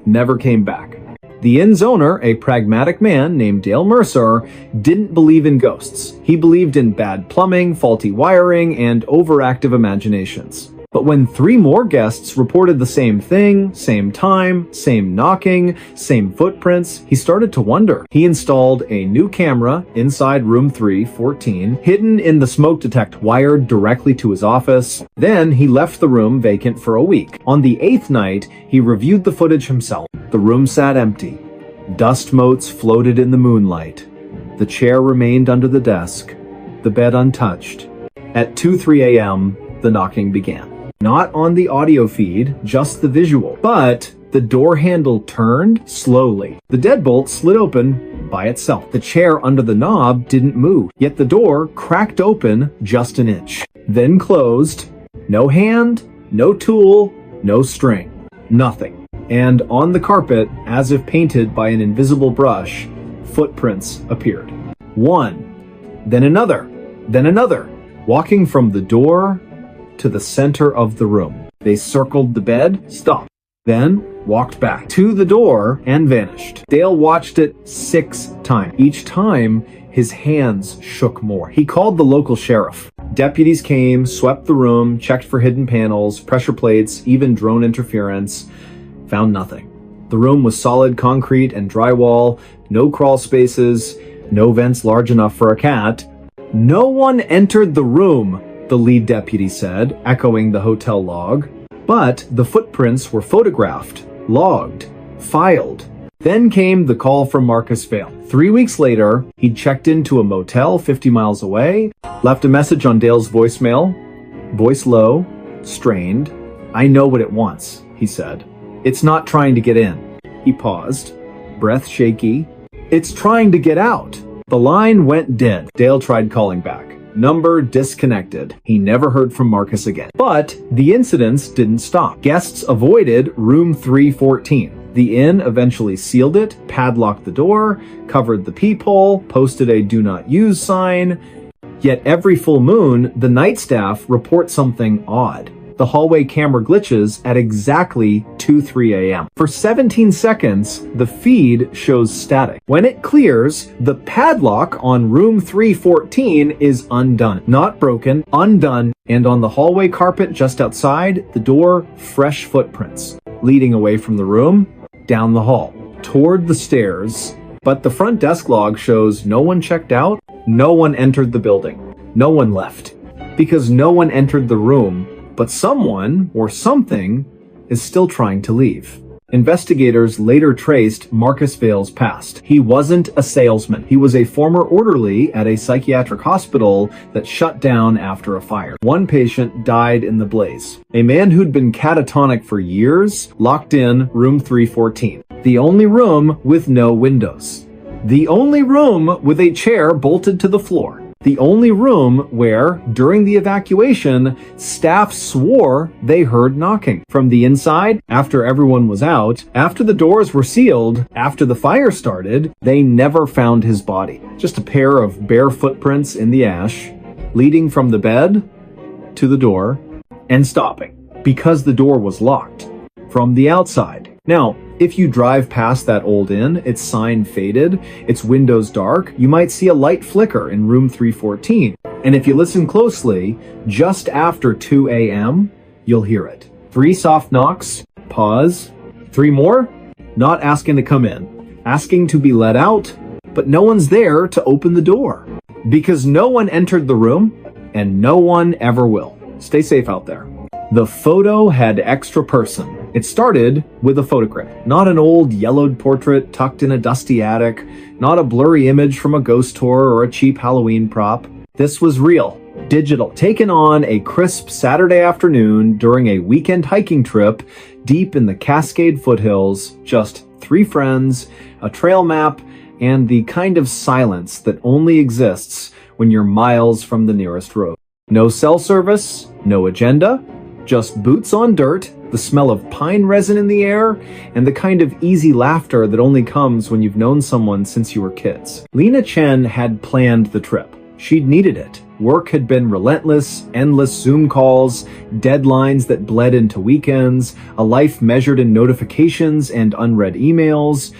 Never came back. The inn's owner, a pragmatic man named Dale Mercer, didn't believe in ghosts. He believed in bad plumbing, faulty wiring, and overactive imaginations. But when 3 more guests reported the same thing, same time, same knocking, same footprints, he started to wonder. He installed a new camera inside room 314, hidden in the smoke detector wired directly to his office. Then he left the room vacant for a week. On the 8th night, he reviewed the footage himself. The room sat empty. Dust motes floated in the moonlight. The chair remained under the desk, the bed untouched. At 2:03 a.m., the knocking began. Not on the audio feed, just the visual. But the door handle turned slowly. The deadbolt slid open by itself. The chair under the knob didn't move, yet the door cracked open just an inch. Then closed. No hand, no tool, no string. Nothing. And on the carpet, as if painted by an invisible brush, footprints appeared. One, then another, walking from the door to the center of the room. They circled the bed, stopped, then walked back to the door and vanished. Dale watched it 6 times. Each time, his hands shook more. He called the local sheriff. Deputies came, swept the room, checked for hidden panels, pressure plates, even drone interference. Found nothing. The room was solid concrete and drywall, no crawl spaces, no vents large enough for a cat. No one entered the room, the lead deputy said, echoing the hotel log. But the footprints were photographed, logged, filed. Then came the call from Marcus Vale. 3 weeks later, he'd checked into a motel 50 miles away, left a message on Dale's voicemail. Voice low, strained. "I know what it wants," he said. "It's not trying to get in." He paused, breath shaky. "It's trying to get out." The line went dead. Dale tried calling back. Number disconnected. He never heard from Marcus again. But the incidents didn't stop. Guests avoided room 314. The inn eventually sealed it, padlocked the door, covered the peephole, posted a "do not use" sign. Yet every full moon, the night staff report something odd. The hallway camera glitches at exactly 2:03 a.m. For 17 seconds, the feed shows static. When it clears, the padlock on room 314 is undone. Not broken, undone, and on the hallway carpet just outside the door, fresh footprints, leading away from the room, down the hall, toward the stairs. But the front desk log shows no one checked out, no one entered the building, no one left. Because no one entered the room, but someone or something is still trying to leave. Investigators later traced Marcus Vale's past. He wasn't a salesman. He was a former orderly at a psychiatric hospital that shut down after a fire. One patient died in the blaze. A man who'd been catatonic for years locked in room 314. The only room with no windows. The only room with a chair bolted to the floor. The only room where, during the evacuation, staff swore they heard knocking. From the inside, after everyone was out, after the doors were sealed, after the fire started, they never found his body. Just a pair of bare footprints in the ash, leading from the bed to the door, and stopping, because the door was locked from the outside. Now, if you drive past that old inn, its sign faded, its windows dark, you might see a light flicker in room 314. And if you listen closely, just after 2 a.m., you'll hear it. 3 soft knocks, pause. 3 more, not asking to come in, asking to be let out, but no one's there to open the door. Because no one entered the room, and no one ever will. Stay safe out there. The photo had extra person. It started with a photograph. Not an old yellowed portrait tucked in a dusty attic, not a blurry image from a ghost tour or a cheap Halloween prop. This was real. digital, taken on a crisp Saturday afternoon during a weekend hiking trip deep in the Cascade foothills, just 3 friends, a trail map, and the kind of silence that only exists when you're miles from the nearest road. No cell service, no agenda, just boots on dirt, the smell of pine resin in the air, and the kind of easy laughter that only comes when you've known someone since you were kids. Lena Chen had planned the trip. She'd needed it. Work had been relentless, endless Zoom calls, deadlines that bled into weekends, a life measured in notifications and unread emails.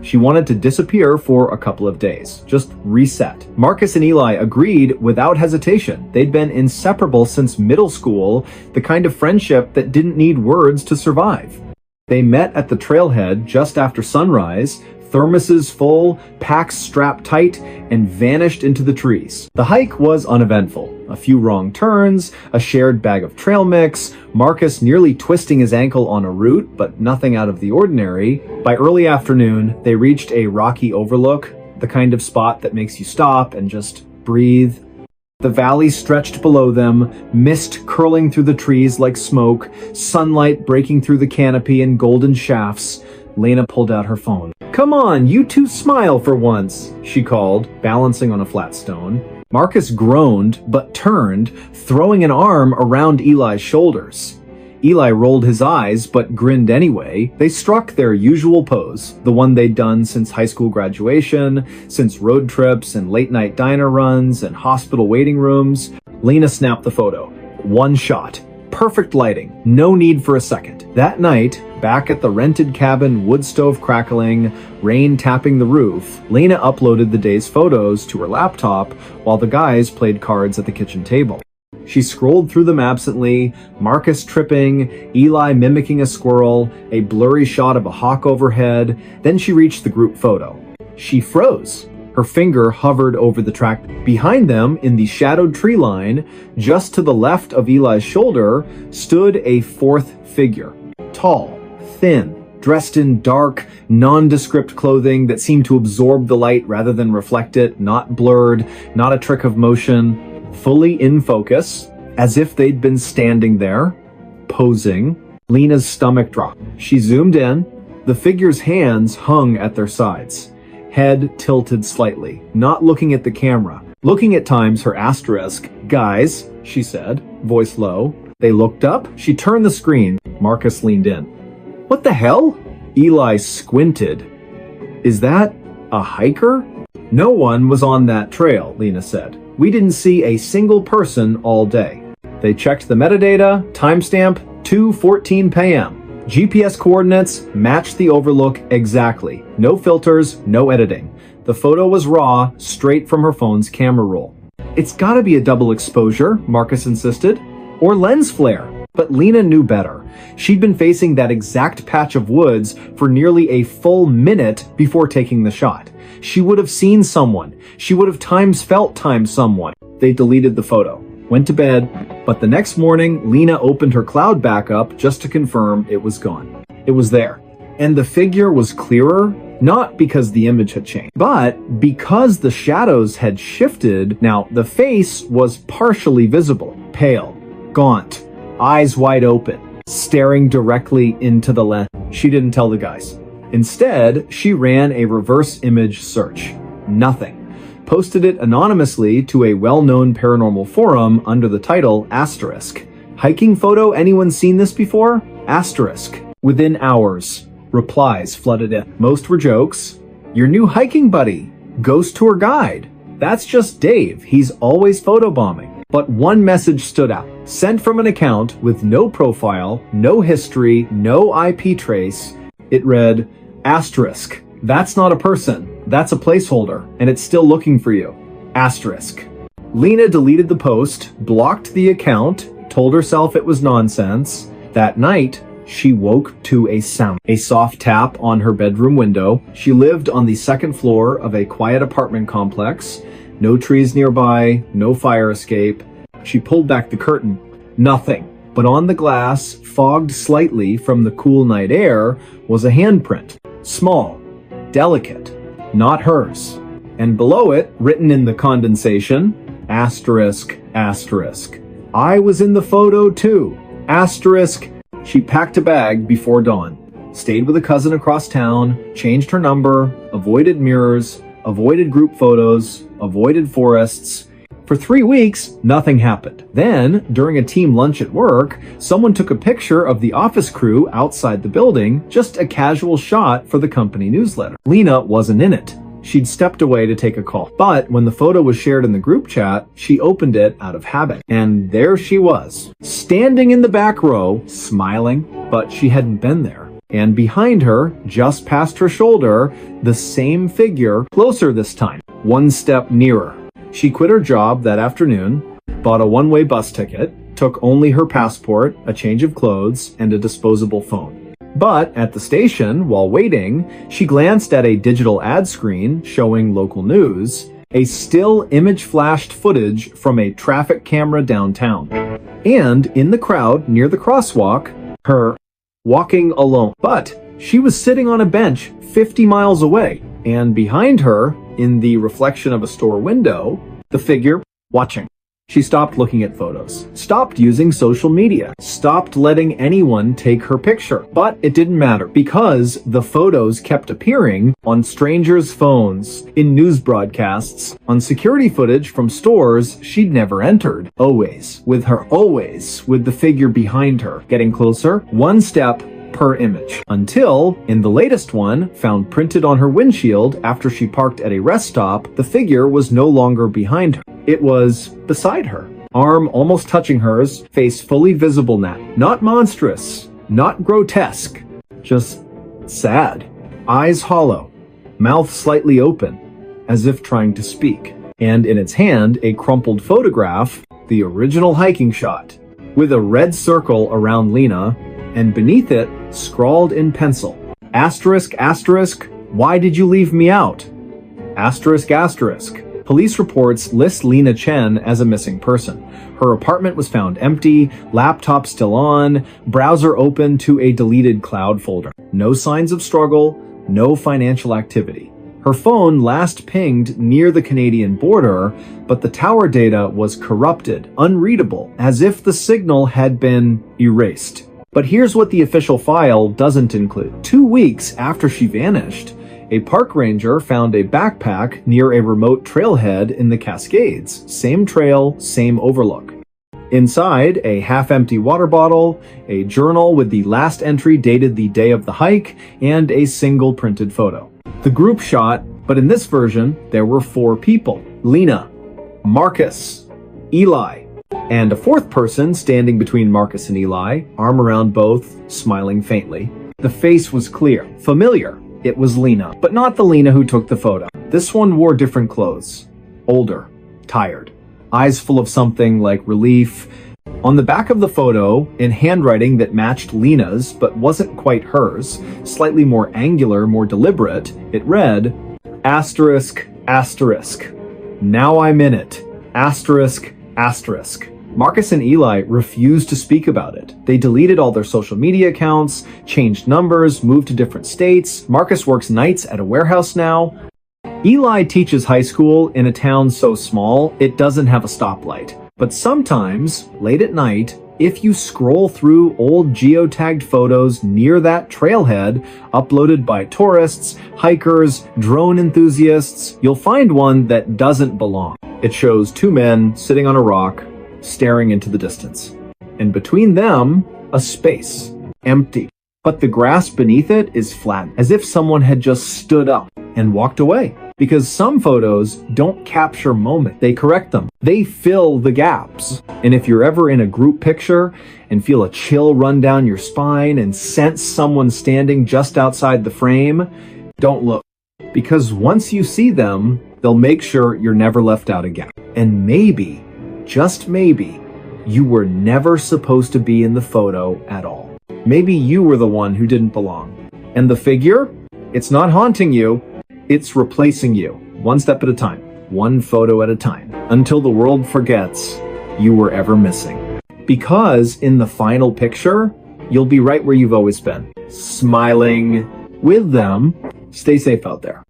She wanted to disappear for a couple of days, just reset. Marcus and Eli agreed without hesitation. They'd been inseparable since middle school, the kind of friendship that didn't need words to survive. They met at the trailhead just after sunrise, thermoses full, packs strapped tight, and vanished into the trees. The hike was uneventful. A few wrong turns, a shared bag of trail mix, Marcus nearly twisting his ankle on a root, but nothing out of the ordinary. By early afternoon, they reached a rocky overlook, the kind of spot that makes you stop and just breathe. The valley stretched below them, mist curling through the trees like smoke, sunlight breaking through the canopy in golden shafts. Lena pulled out her phone. "Come on, you two smile for once," she called, balancing on a flat stone. Marcus groaned, but turned, throwing an arm around Eli's shoulders. Eli rolled his eyes, but grinned anyway. They struck their usual pose, the one they'd done since high school graduation, since road trips and late-night diner runs and hospital waiting rooms. Lena snapped the photo. One shot. Perfect lighting. No need for a second. That night, back at the rented cabin, wood stove crackling, rain tapping the roof, Lena uploaded the day's photos to her laptop while the guys played cards at the kitchen table. She scrolled through them absently, Marcus tripping, Eli mimicking a squirrel, a blurry shot of a hawk overhead. Then she reached the group photo. She froze. Her finger hovered over the track. Behind them, in the shadowed tree line, just to the left of Eli's shoulder, stood a fourth figure. Tall, thin, dressed in dark, nondescript clothing that seemed to absorb the light rather than reflect it, not blurred, not a trick of motion, fully in focus, as if they'd been standing there, posing. Lena's stomach dropped. She zoomed in. The figure's hands hung at their sides. Head tilted slightly, not looking at the camera, looking at times her asterisk. "Guys," she said, voice low. They looked up. She turned the screen. Marcus leaned in. "What the hell?" Eli squinted. "Is that a hiker?" "No one was on that trail," Lena said. "We didn't see a single person all day." They checked the metadata, timestamp 2:14 p.m. GPS coordinates matched the overlook exactly. No filters, no editing. The photo was raw, straight from her phone's camera roll. "It's gotta be a double exposure," Marcus insisted. "Or lens flare." But Lena knew better. She'd been facing that exact patch of woods for nearly a full minute before taking the shot. She would have seen someone. She would have felt someone. They deleted the photo. Went to bed, but the next morning, Lena opened her cloud backup just to confirm it was gone. It was there. And the figure was clearer, not because the image had changed, but because the shadows had shifted. Now, the face was partially visible, pale, gaunt, eyes wide open, staring directly into the lens. She didn't tell the guys. Instead, she ran a reverse image search. Nothing. Posted it anonymously to a well-known paranormal forum under the title asterisk. "Hiking photo, anyone seen this before?" Asterisk. Within hours, replies flooded in. Most were jokes. "Your new hiking buddy. Ghost tour guide. That's just Dave. He's always photobombing." But one message stood out. Sent from an account with no profile, no history, no IP trace. It read, asterisk. "That's not a person. That's a placeholder, and it's still looking for you. Asterisk." Lena deleted the post, blocked the account, told herself it was nonsense. That night, she woke to a sound. A soft tap on her bedroom window. She lived on the second floor of a quiet apartment complex. No trees nearby, no fire escape. She pulled back the curtain. Nothing. But on the glass, fogged slightly from the cool night air, was a handprint. Small, delicate, not hers. And below it, written in the condensation, asterisk, Asterisk. I was in the photo too. Asterisk. She packed a bag before dawn, stayed with a cousin across town, changed her number, avoided mirrors, avoided group photos, avoided forests. For 3 weeks, nothing happened. Then, during a team lunch at work, someone took a picture of the office crew outside the building, just a casual shot for the company newsletter. Lena wasn't in it. She'd stepped away to take a call. But when the photo was shared in the group chat, she opened it out of habit. And there she was, standing in the back row, smiling, but she hadn't been there. And behind her, just past her shoulder, the same figure, closer this time, one step nearer. She quit her job that afternoon, bought a one-way bus ticket, took only her passport, a change of clothes, and a disposable phone. But at the station, while waiting, she glanced at a digital ad screen showing local news, a still image flashed footage from a traffic camera downtown. And in the crowd near the crosswalk, her walking alone. But she was sitting on a bench 50 miles away, and behind her, in the reflection of a store window, the figure watching. She stopped looking at photos, stopped using social media, stopped letting anyone take her picture. But it didn't matter, because the photos kept appearing on strangers' phones, in news broadcasts, on security footage from stores she'd never entered. Always with the figure behind her, getting closer, one step per image. Until, in the latest one, found printed on her windshield after she parked at a rest stop, the figure was no longer behind her. It was beside her. Arm almost touching hers, face fully visible now. Not monstrous, not grotesque, just sad. Eyes hollow, mouth slightly open, as if trying to speak. And in its hand, a crumpled photograph, the original hiking shot, with a red circle around Lena, and beneath it, scrawled in pencil, asterisk, asterisk, why did you leave me out? Asterisk, asterisk. Police reports list Lena Chen as a missing person. Her apartment was found empty, laptop still on, browser open to a deleted cloud folder. No signs of struggle, no financial activity. Her phone last pinged near the Canadian border, but the tower data was corrupted, unreadable, as if the signal had been erased. But here's what the official file doesn't include. 2 weeks after she vanished, a park ranger found a backpack near a remote trailhead in the Cascades. Same trail, same overlook. Inside, a half-empty water bottle, a journal with the last entry dated the day of the hike, and a single printed photo. The group shot, but in this version, there were 4 people. Lena, Marcus, Eli, and a 4th person standing between Marcus and Eli, arm around both, smiling faintly. The face was clear, familiar. It was Lena, but not the Lena who took the photo. This one wore different clothes. Older, tired, eyes full of something like relief. On the back of the photo, in handwriting that matched Lena's but wasn't quite hers, slightly more angular, more deliberate, it read, asterisk, asterisk. Now I'm in it. Asterisk, asterisk. Marcus and Eli refused to speak about it. They deleted all their social media accounts, changed numbers, moved to different states. Marcus works nights at a warehouse now. Eli teaches high school in a town so small it doesn't have a stoplight. But sometimes, late at night, if you scroll through old geotagged photos near that trailhead, uploaded by tourists, hikers, drone enthusiasts, you'll find one that doesn't belong. It shows 2 men sitting on a rock, staring into the distance. And between them, a space, empty. But the grass beneath it is flat, as if someone had just stood up and walked away. Because some photos don't capture moment, they correct them. They fill the gaps. And if you're ever in a group picture and feel a chill run down your spine and sense someone standing just outside the frame, don't look. Because once you see them, they'll make sure you're never left out again. And maybe, just maybe, you were never supposed to be in the photo at all. Maybe you were the one who didn't belong. And the figure? It's not haunting you, it's replacing you, one step at a time, one photo at a time, until the world forgets you were ever missing. Because in the final picture, you'll be right where you've always been, smiling with them. Stay safe out there.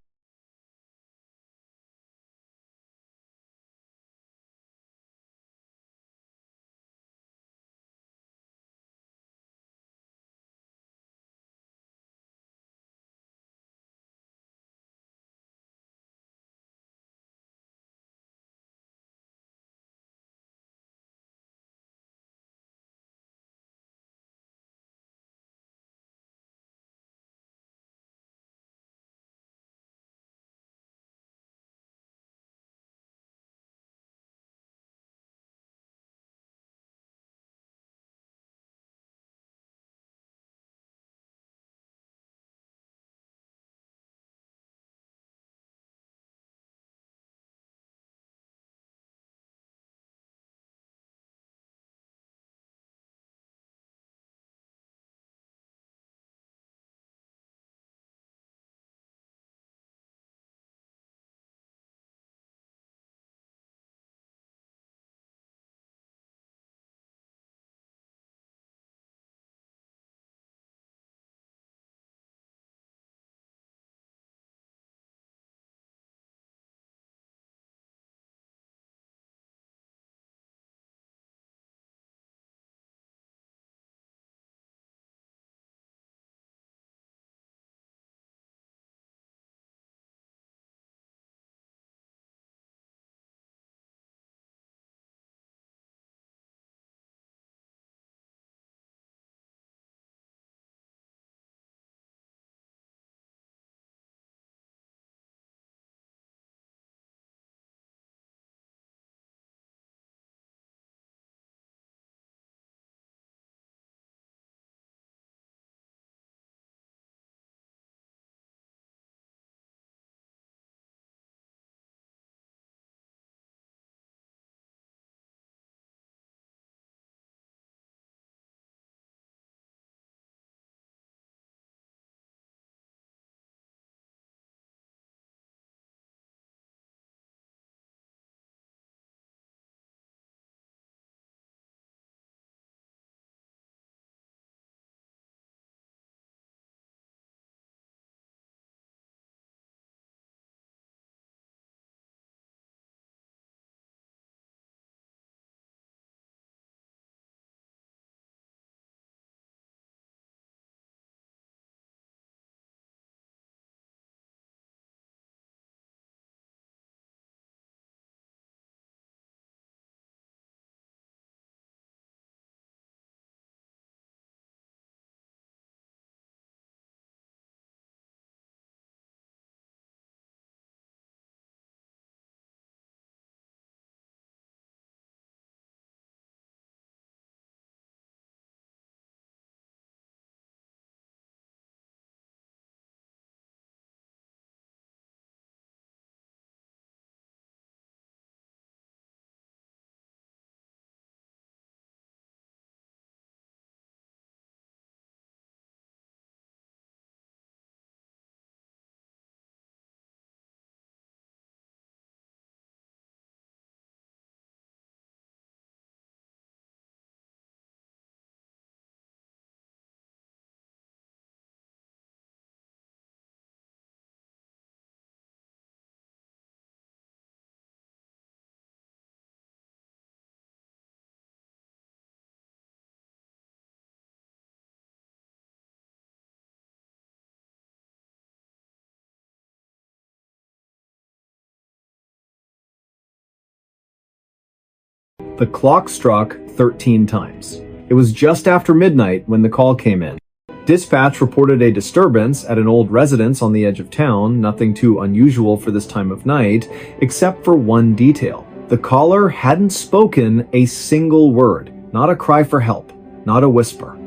The clock struck 13 times. It was just after midnight when the call came in. Dispatch reported a disturbance at an old residence on the edge of town, nothing too unusual for this time of night, except for one detail. The caller hadn't spoken a single word, not a cry for help, not a whisper.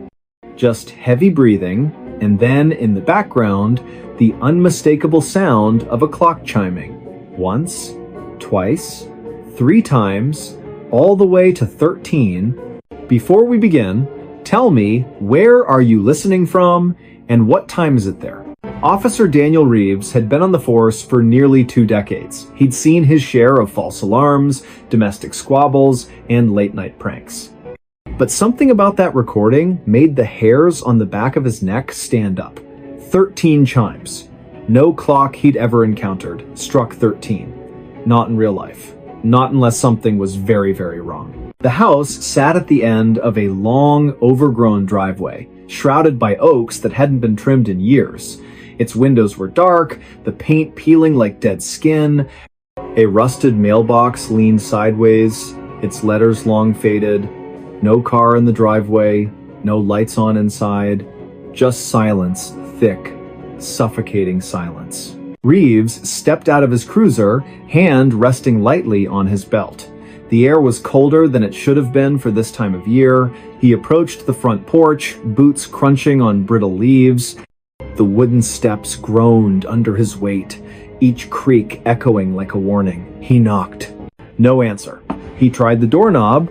Just heavy breathing, and then in the background, the unmistakable sound of a clock chiming. Once, twice, 3 times, all the way to 13. Before we begin, tell me, where are you listening from, and what time is it there? Officer Daniel Reeves had been on the force for nearly 2 decades. He'd seen his share of false alarms, domestic squabbles, and late-night pranks. But something about that recording made the hairs on the back of his neck stand up. 13 chimes. No clock he'd ever encountered struck 13. Not in real life. Not unless something was very, very wrong. The house sat at the end of a long, overgrown driveway, shrouded by oaks that hadn't been trimmed in years. Its windows were dark, the paint peeling like dead skin. A rusted mailbox leaned sideways, its letters long faded. No car in the driveway, no lights on inside, just silence, thick, suffocating silence. Reeves stepped out of his cruiser, hand resting lightly on his belt. The air was colder than it should have been for this time of year. He approached the front porch, boots crunching on brittle leaves. The wooden steps groaned under his weight, each creak echoing like a warning. He knocked. No answer. He tried the doorknob.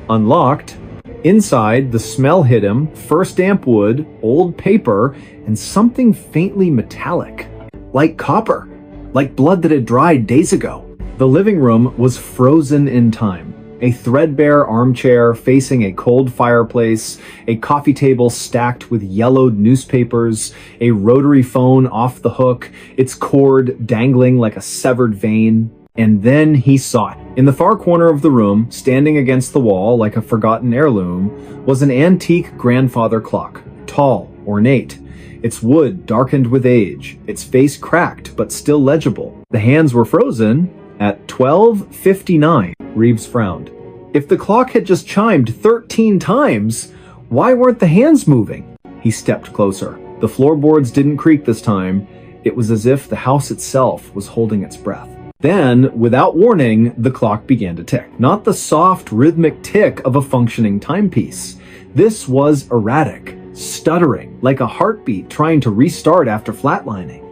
Unlocked. Inside, the smell hit him, first damp wood, old paper, and something faintly metallic. Like copper. Like blood that had dried days ago. The living room was frozen in time. A threadbare armchair facing a cold fireplace, a coffee table stacked with yellowed newspapers, a rotary phone off the hook, its cord dangling like a severed vein. And then he saw it. In the far corner of the room, standing against the wall like a forgotten heirloom, was an antique grandfather clock, tall, ornate. Its wood darkened with age, its face cracked but still legible. The hands were frozen at 12:59. Reeves frowned. If the clock had just chimed 13 times, why weren't the hands moving? He stepped closer. The floorboards didn't creak this time. It was as if the house itself was holding its breath. Then, without warning, the clock began to tick. Not the soft, rhythmic tick of a functioning timepiece. This was erratic, stuttering, like a heartbeat trying to restart after flatlining.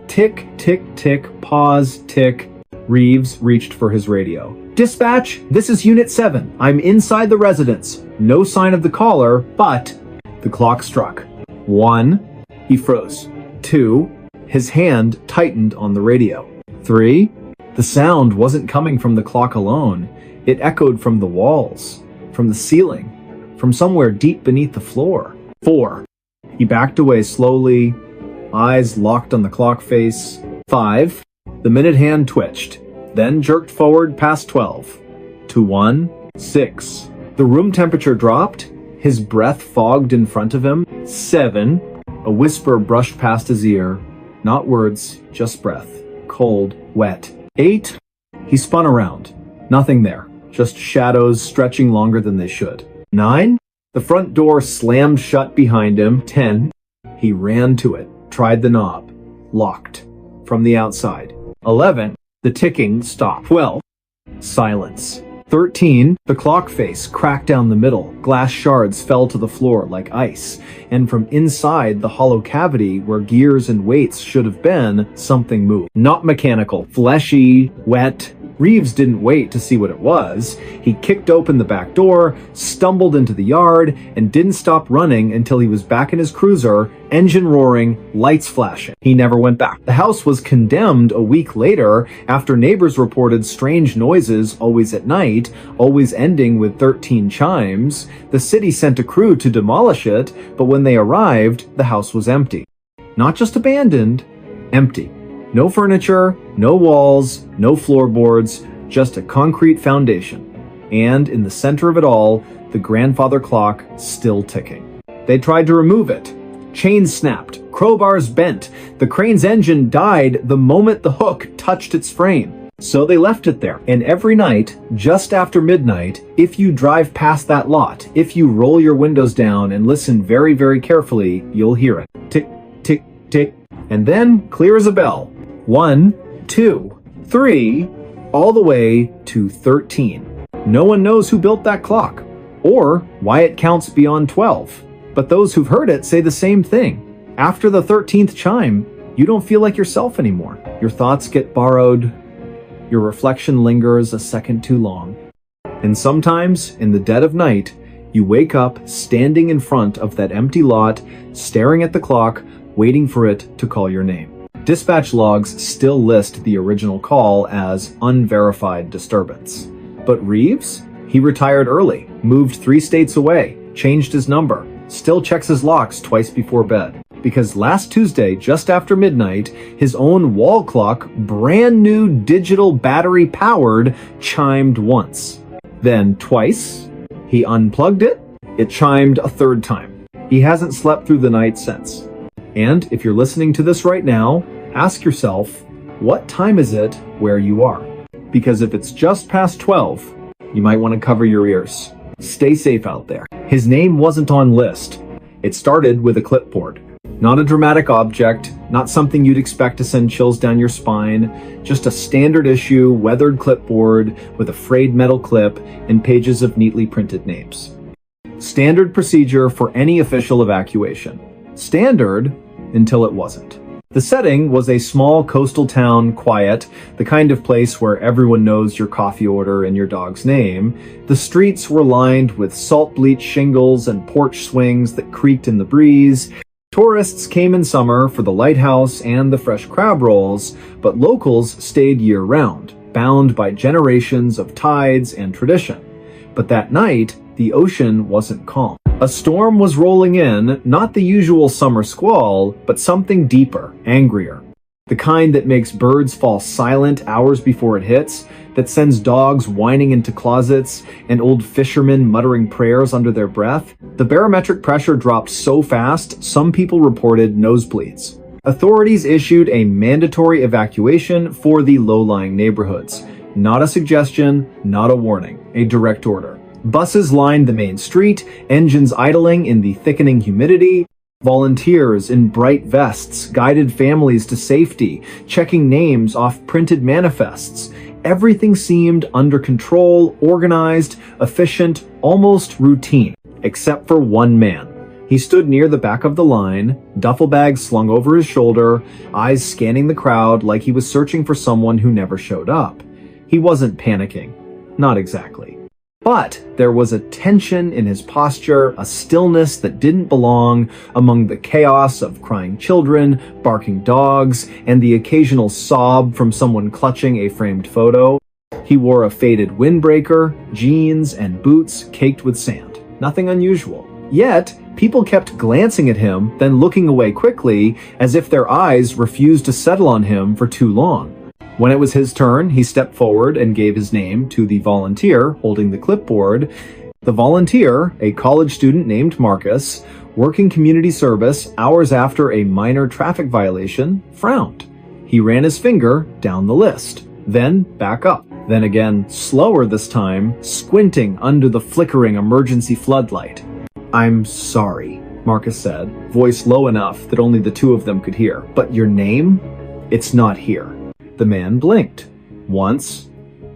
Tick, tick, tick, pause, tick. Reeves reached for his radio. Dispatch, this is Unit 7. I'm inside the residence. No sign of the caller, but... The clock struck. 1. He froze. 2. His hand tightened on the radio. 3. The sound wasn't coming from the clock alone. It echoed from the walls, from the ceiling, from somewhere deep beneath the floor. 4. He backed away slowly, eyes locked on the clock face. 5. The minute hand twitched, then jerked forward past 12. To 1. 6. The room temperature dropped, his breath fogged in front of him. 7. A whisper brushed past his ear. Not words, just breath. Cold, wet. 8. He spun around. Nothing there. Just shadows stretching longer than they should. 9. The front door slammed shut behind him. 10. He ran to it. Tried the knob. Locked. From the outside. 11. The ticking stopped. 12. Silence. 13. The clock face cracked down the middle. Glass shards fell to the floor like ice. And from inside the hollow cavity where gears and weights should have been, something moved. Not mechanical. Fleshy. Wet. Reeves didn't wait to see what it was. He kicked open the back door, stumbled into the yard, and didn't stop running until he was back in his cruiser, engine roaring, lights flashing. He never went back. The house was condemned a week later after neighbors reported strange noises always at night, always ending with 13 chimes. The city sent a crew to demolish it, but when they arrived, the house was empty. Not just abandoned, empty. No furniture, no walls, no floorboards, just a concrete foundation. And in the center of it all, the grandfather clock still ticking. They tried to remove it. Chains snapped, crowbars bent. The crane's engine died the moment the hook touched its frame. So they left it there. And every night, just after midnight, if you drive past that lot, if you roll your windows down and listen very, very carefully, you'll hear it. Tick, tick, tick. And then, clear as a bell. 1, 2, 3, all the way to 13. No one knows who built that clock, or why it counts beyond 12. But those who've heard it say the same thing. After the 13th chime, you don't feel like yourself anymore. Your thoughts get borrowed. Your reflection lingers a second too long. And sometimes, in the dead of night, you wake up standing in front of that empty lot, staring at the clock, waiting for it to call your name. Dispatch logs still list the original call as unverified disturbance. But Reeves? He retired early, moved 3 states away, changed his number, still checks his locks twice before bed. Because last Tuesday, just after midnight, his own wall clock, brand new digital battery powered, chimed once. Then twice. He unplugged it. It chimed a 3rd time. He hasn't slept through the night since. And if you're listening to this right now, ask yourself, what time is it where you are? Because if it's just past 12, you might want to cover your ears. Stay safe out there. His name wasn't on list. It started with a clipboard. Not a dramatic object, not something you'd expect to send chills down your spine, just a standard issue, weathered clipboard with a frayed metal clip and pages of neatly printed names. Standard procedure for any official evacuation. Standard until it wasn't. The setting was a small coastal town, quiet, the kind of place where everyone knows your coffee order and your dog's name. The streets were lined with salt-bleached shingles and porch swings that creaked in the breeze. Tourists came in summer for the lighthouse and the fresh crab rolls, but locals stayed year-round, bound by generations of tides and tradition. But that night, the ocean wasn't calm. A storm was rolling in, not the usual summer squall, but something deeper, angrier. The kind that makes birds fall silent hours before it hits, that sends dogs whining into closets and old fishermen muttering prayers under their breath. The barometric pressure dropped so fast, some people reported nosebleeds. Authorities issued a mandatory evacuation for the low-lying neighborhoods. Not a suggestion, not a warning, a direct order. Buses lined the main street, engines idling in the thickening humidity. Volunteers in bright vests guided families to safety, checking names off printed manifests. Everything seemed under control, organized, efficient, almost routine, except for one man. He stood near the back of the line, duffel bag slung over his shoulder, eyes scanning the crowd like he was searching for someone who never showed up. He wasn't panicking. Not exactly. But there was a tension in his posture, a stillness that didn't belong among the chaos of crying children, barking dogs, and the occasional sob from someone clutching a framed photo. He wore a faded windbreaker, jeans, and boots caked with sand. Nothing unusual. Yet, people kept glancing at him, then looking away quickly, as if their eyes refused to settle on him for too long. When it was his turn, he stepped forward and gave his name to the volunteer holding the clipboard. The volunteer, a college student named Marcus, working community service hours after a minor traffic violation, frowned. He ran his finger down the list, then back up, then again, slower this time, squinting under the flickering emergency floodlight. "I'm sorry," Marcus said, voice low enough that only the two of them could hear. "But your name? It's not here." The man blinked. Once.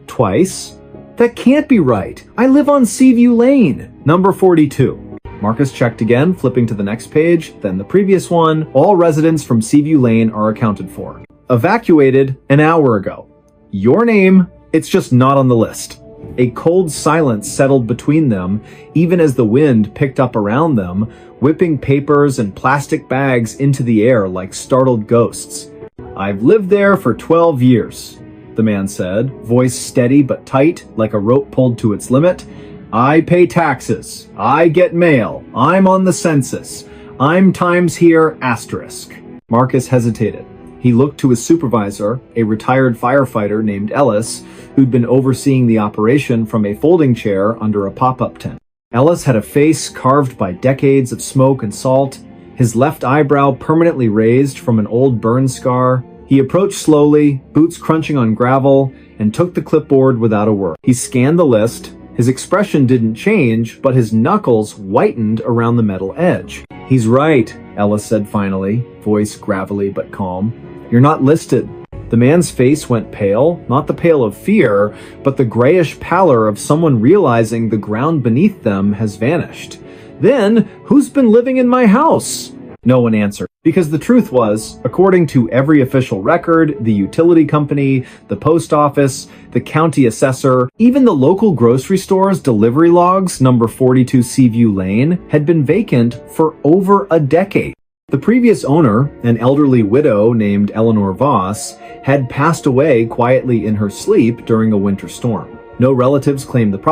Twice. "That can't be right. I live on Seaview Lane, number 42. Marcus checked again, flipping to the next page, then the previous one. All residents from Seaview Lane are accounted for. Evacuated an hour ago. Your name, it's just not on the list. A cold silence settled between them, even as the wind picked up around them, whipping papers and plastic bags into the air like startled ghosts. "I've lived there for 12 years, the man said, voice steady but tight, like a rope pulled to its limit. "I pay taxes. I get mail. I'm on the census. I'm times here asterisk." Marcus hesitated. He looked to his supervisor, a retired firefighter named Ellis, who'd been overseeing the operation from a folding chair under a pop-up tent. Ellis had a face carved by decades of smoke and salt, his left eyebrow permanently raised from an old burn scar. He approached slowly, boots crunching on gravel, and took the clipboard without a word. He scanned the list. His expression didn't change, but his knuckles whitened around the metal edge. "He's right," Ellis said finally, voice gravelly but calm. "You're not listed." The man's face went pale, not the pale of fear, but the grayish pallor of someone realizing the ground beneath them has vanished. "Then, who's been living in my house?" No one answered. Because the truth was, according to every official record, the utility company, the post office, the county assessor, even the local grocery store's delivery logs, number 42 Seaview Lane, had been vacant for over a decade. The previous owner, an elderly widow named Eleanor Voss, had passed away quietly in her sleep during a winter storm. No relatives claimed the property.